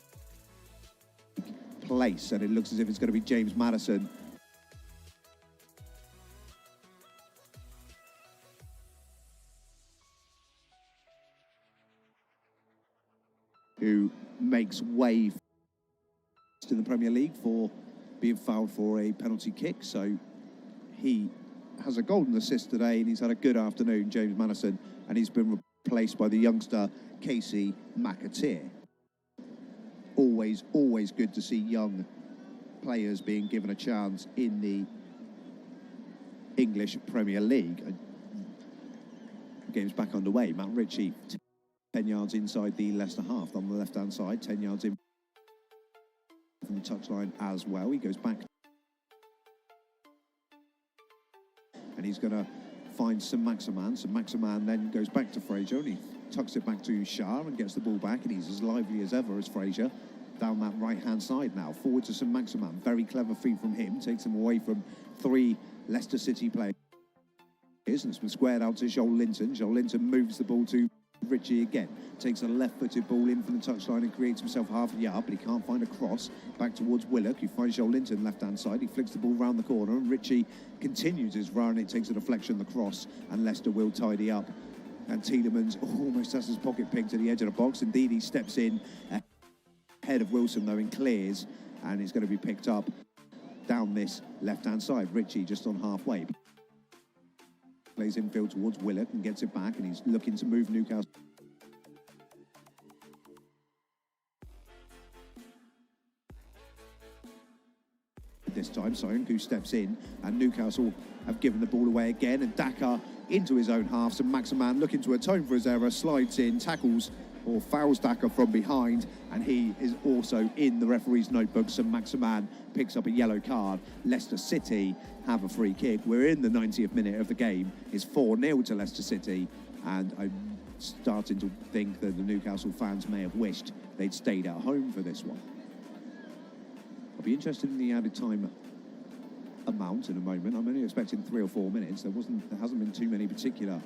place, and it looks as if it's going to be James Madison who makes way in the Premier League for being fouled for a penalty kick. So he has a golden assist today, and he's had a good afternoon, James Madison, and he's been replaced by the youngster Casey McAteer. Always good to see young players being given a chance in the English Premier League. The game's back underway. Matt Ritchie 10 yards inside the Leicester half on the left-hand side, 10 yards in from the touchline as well. He goes back and he's going to find Saint-Maximin. Saint-Maximin then goes back to Fraser, and he tucks it back to Shah and gets the ball back, and he's as lively as ever as Fraser down that right-hand side now. Forward to Saint-Maximin. Very clever feed from him. Takes him away from 3 Leicester City players. And it's been squared out to Joel Linton. Joel Linton moves the ball to Ritchie again, takes a left-footed ball in from the touchline and creates himself half a yard, but he can't find a cross. Back towards Willock, who finds Joel Linton left-hand side. He flicks the ball round the corner, and Ritchie continues his run. It takes a deflection, the cross, and Leicester will tidy up. And Tielemans almost has his pocket picked to the edge of the box. Indeed, he steps in ahead of Wilson, though, and clears, and it's going to be picked up down this left-hand side. Ritchie just on halfway. Plays infield towards Willock and gets it back, and he's looking to move Newcastle. This time, Soyuncu steps in, and Newcastle have given the ball away again, and Dakar into his own half. So Maximan, looking to atone for his error, slides in, tackles or fouls Dakar from behind, and he is also in the referee's notebook. So Maximan picks up a yellow card. Leicester City have a free kick. We're in the 90th minute of the game. It's 4-0 to Leicester City, and I'm starting to think that the Newcastle fans may have wished they'd stayed at home for this one. I'll be interested in the added time amount in a moment. I'm only expecting 3 or 4 minutes. There hasn't been too many particular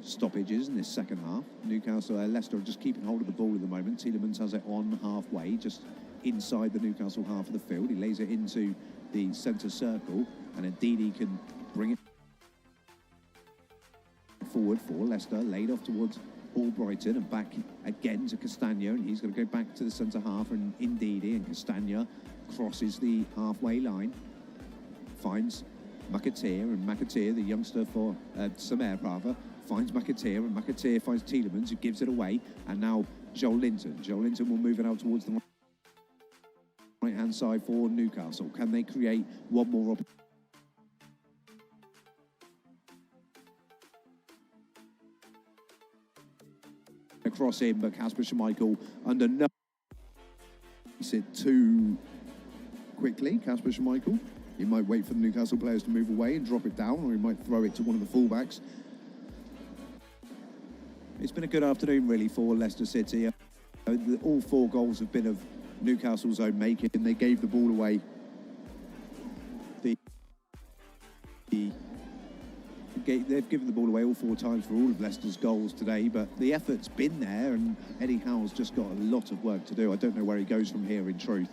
stoppages in this second half. Leicester are just keeping hold of the ball at the moment. Tielemans has it on halfway, just inside the Newcastle half of the field. He lays it into the centre circle, and Ndidi can bring it forward for Leicester, laid off towards Albrighton, and back again to Castagna, and he's going to go back to the centre half, and Ndidi, and Castagna crosses the halfway line, finds McAteer, and McAteer, the youngster for Samer rather, finds McAteer, and McAteer finds Tielemans, who gives it away, and now Joel Linton. Joel Linton will move it out towards the right-hand side for Newcastle. Can they create one more opportunity? Across in, but Kasper Schmeichel under no. It too quickly, Kasper Schmeichel. He might wait for the Newcastle players to move away and drop it down, or he might throw it to one of the fullbacks. It's been a good afternoon, really, for Leicester City. All 4 goals have been of Newcastle's own making, and they gave the ball away. They've given the ball away all 4 times for all of Leicester's goals today, but the effort's been there, and Eddie Howe's just got a lot of work to do. I don't know where he goes from here, in truth.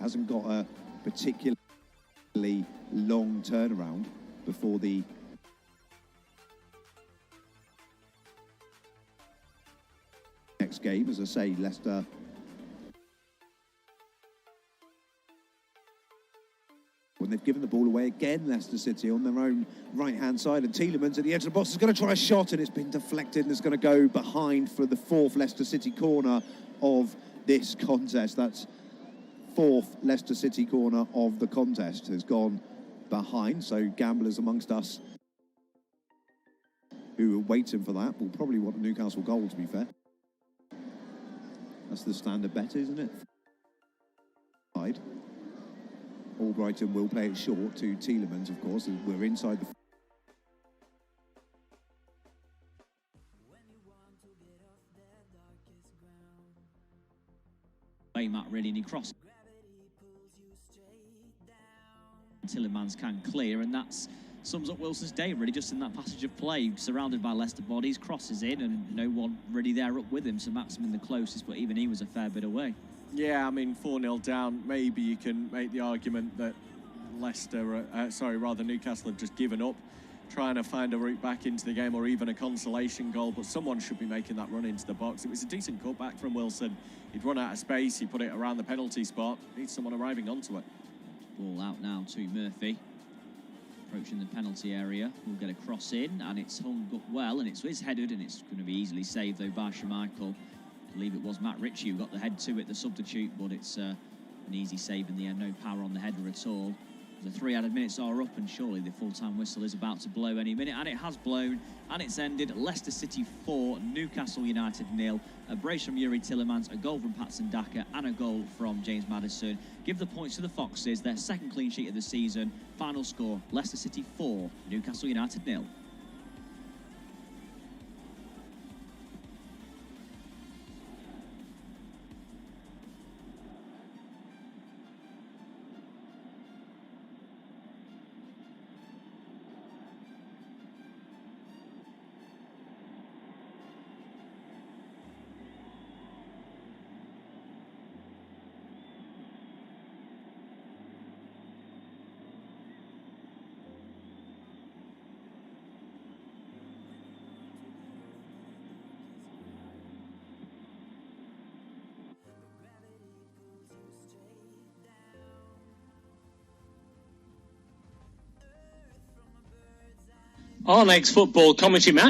Hasn't got a particularly long turnaround before the next game. As I say, Leicester when they've given the ball away again, Leicester City on their own right-hand side, and Tielemans at the edge of the box is going to try a shot, and it's been deflected, and it's going to go behind for the 4th Leicester City corner of this contest. That's 4th Leicester City corner of the contest has gone behind, so gamblers amongst us who are waiting for that will probably want a Newcastle goal, to be fair. That's the standard bet, isn't it? Albrighton will play it short to Tielemans, of course, as we're inside the... Hey, Matt, really, and he crosses. Tielemans can clear, and that sums up Wilson's day, really, just in that passage of play, surrounded by Leicester bodies, crosses in, and no one really there up with him, so Maximin the closest, but even he was a fair bit away. Yeah, I mean, 4-0 down, maybe you can make the argument that Newcastle have just given up trying to find a route back into the game, or even a consolation goal, but someone should be making that run into the box. It was a decent cutback from Wilson. He'd run out of space, he put it around the penalty spot. Needs someone arriving onto it. Ball out now to Murphy. Approaching the penalty area. We'll get a cross in, and it's hung up well, and it's headed, and it's going to be easily saved, though, by Schmeichel. I believe it was Matt Ritchie who got the head to it, the substitute, but it's an easy save in the end. No power on the header at all. The 3 added minutes are up, and surely the full-time whistle is about to blow any minute, and it has blown, and it's ended. Leicester City 4, Newcastle United 0. A brace from Yuri Tielemans, a goal from Patson Daka, and a goal from James Maddison give the points to the Foxes, their 2nd clean sheet of the season. Final score, Leicester City 4, Newcastle United 0. Our next football commentary match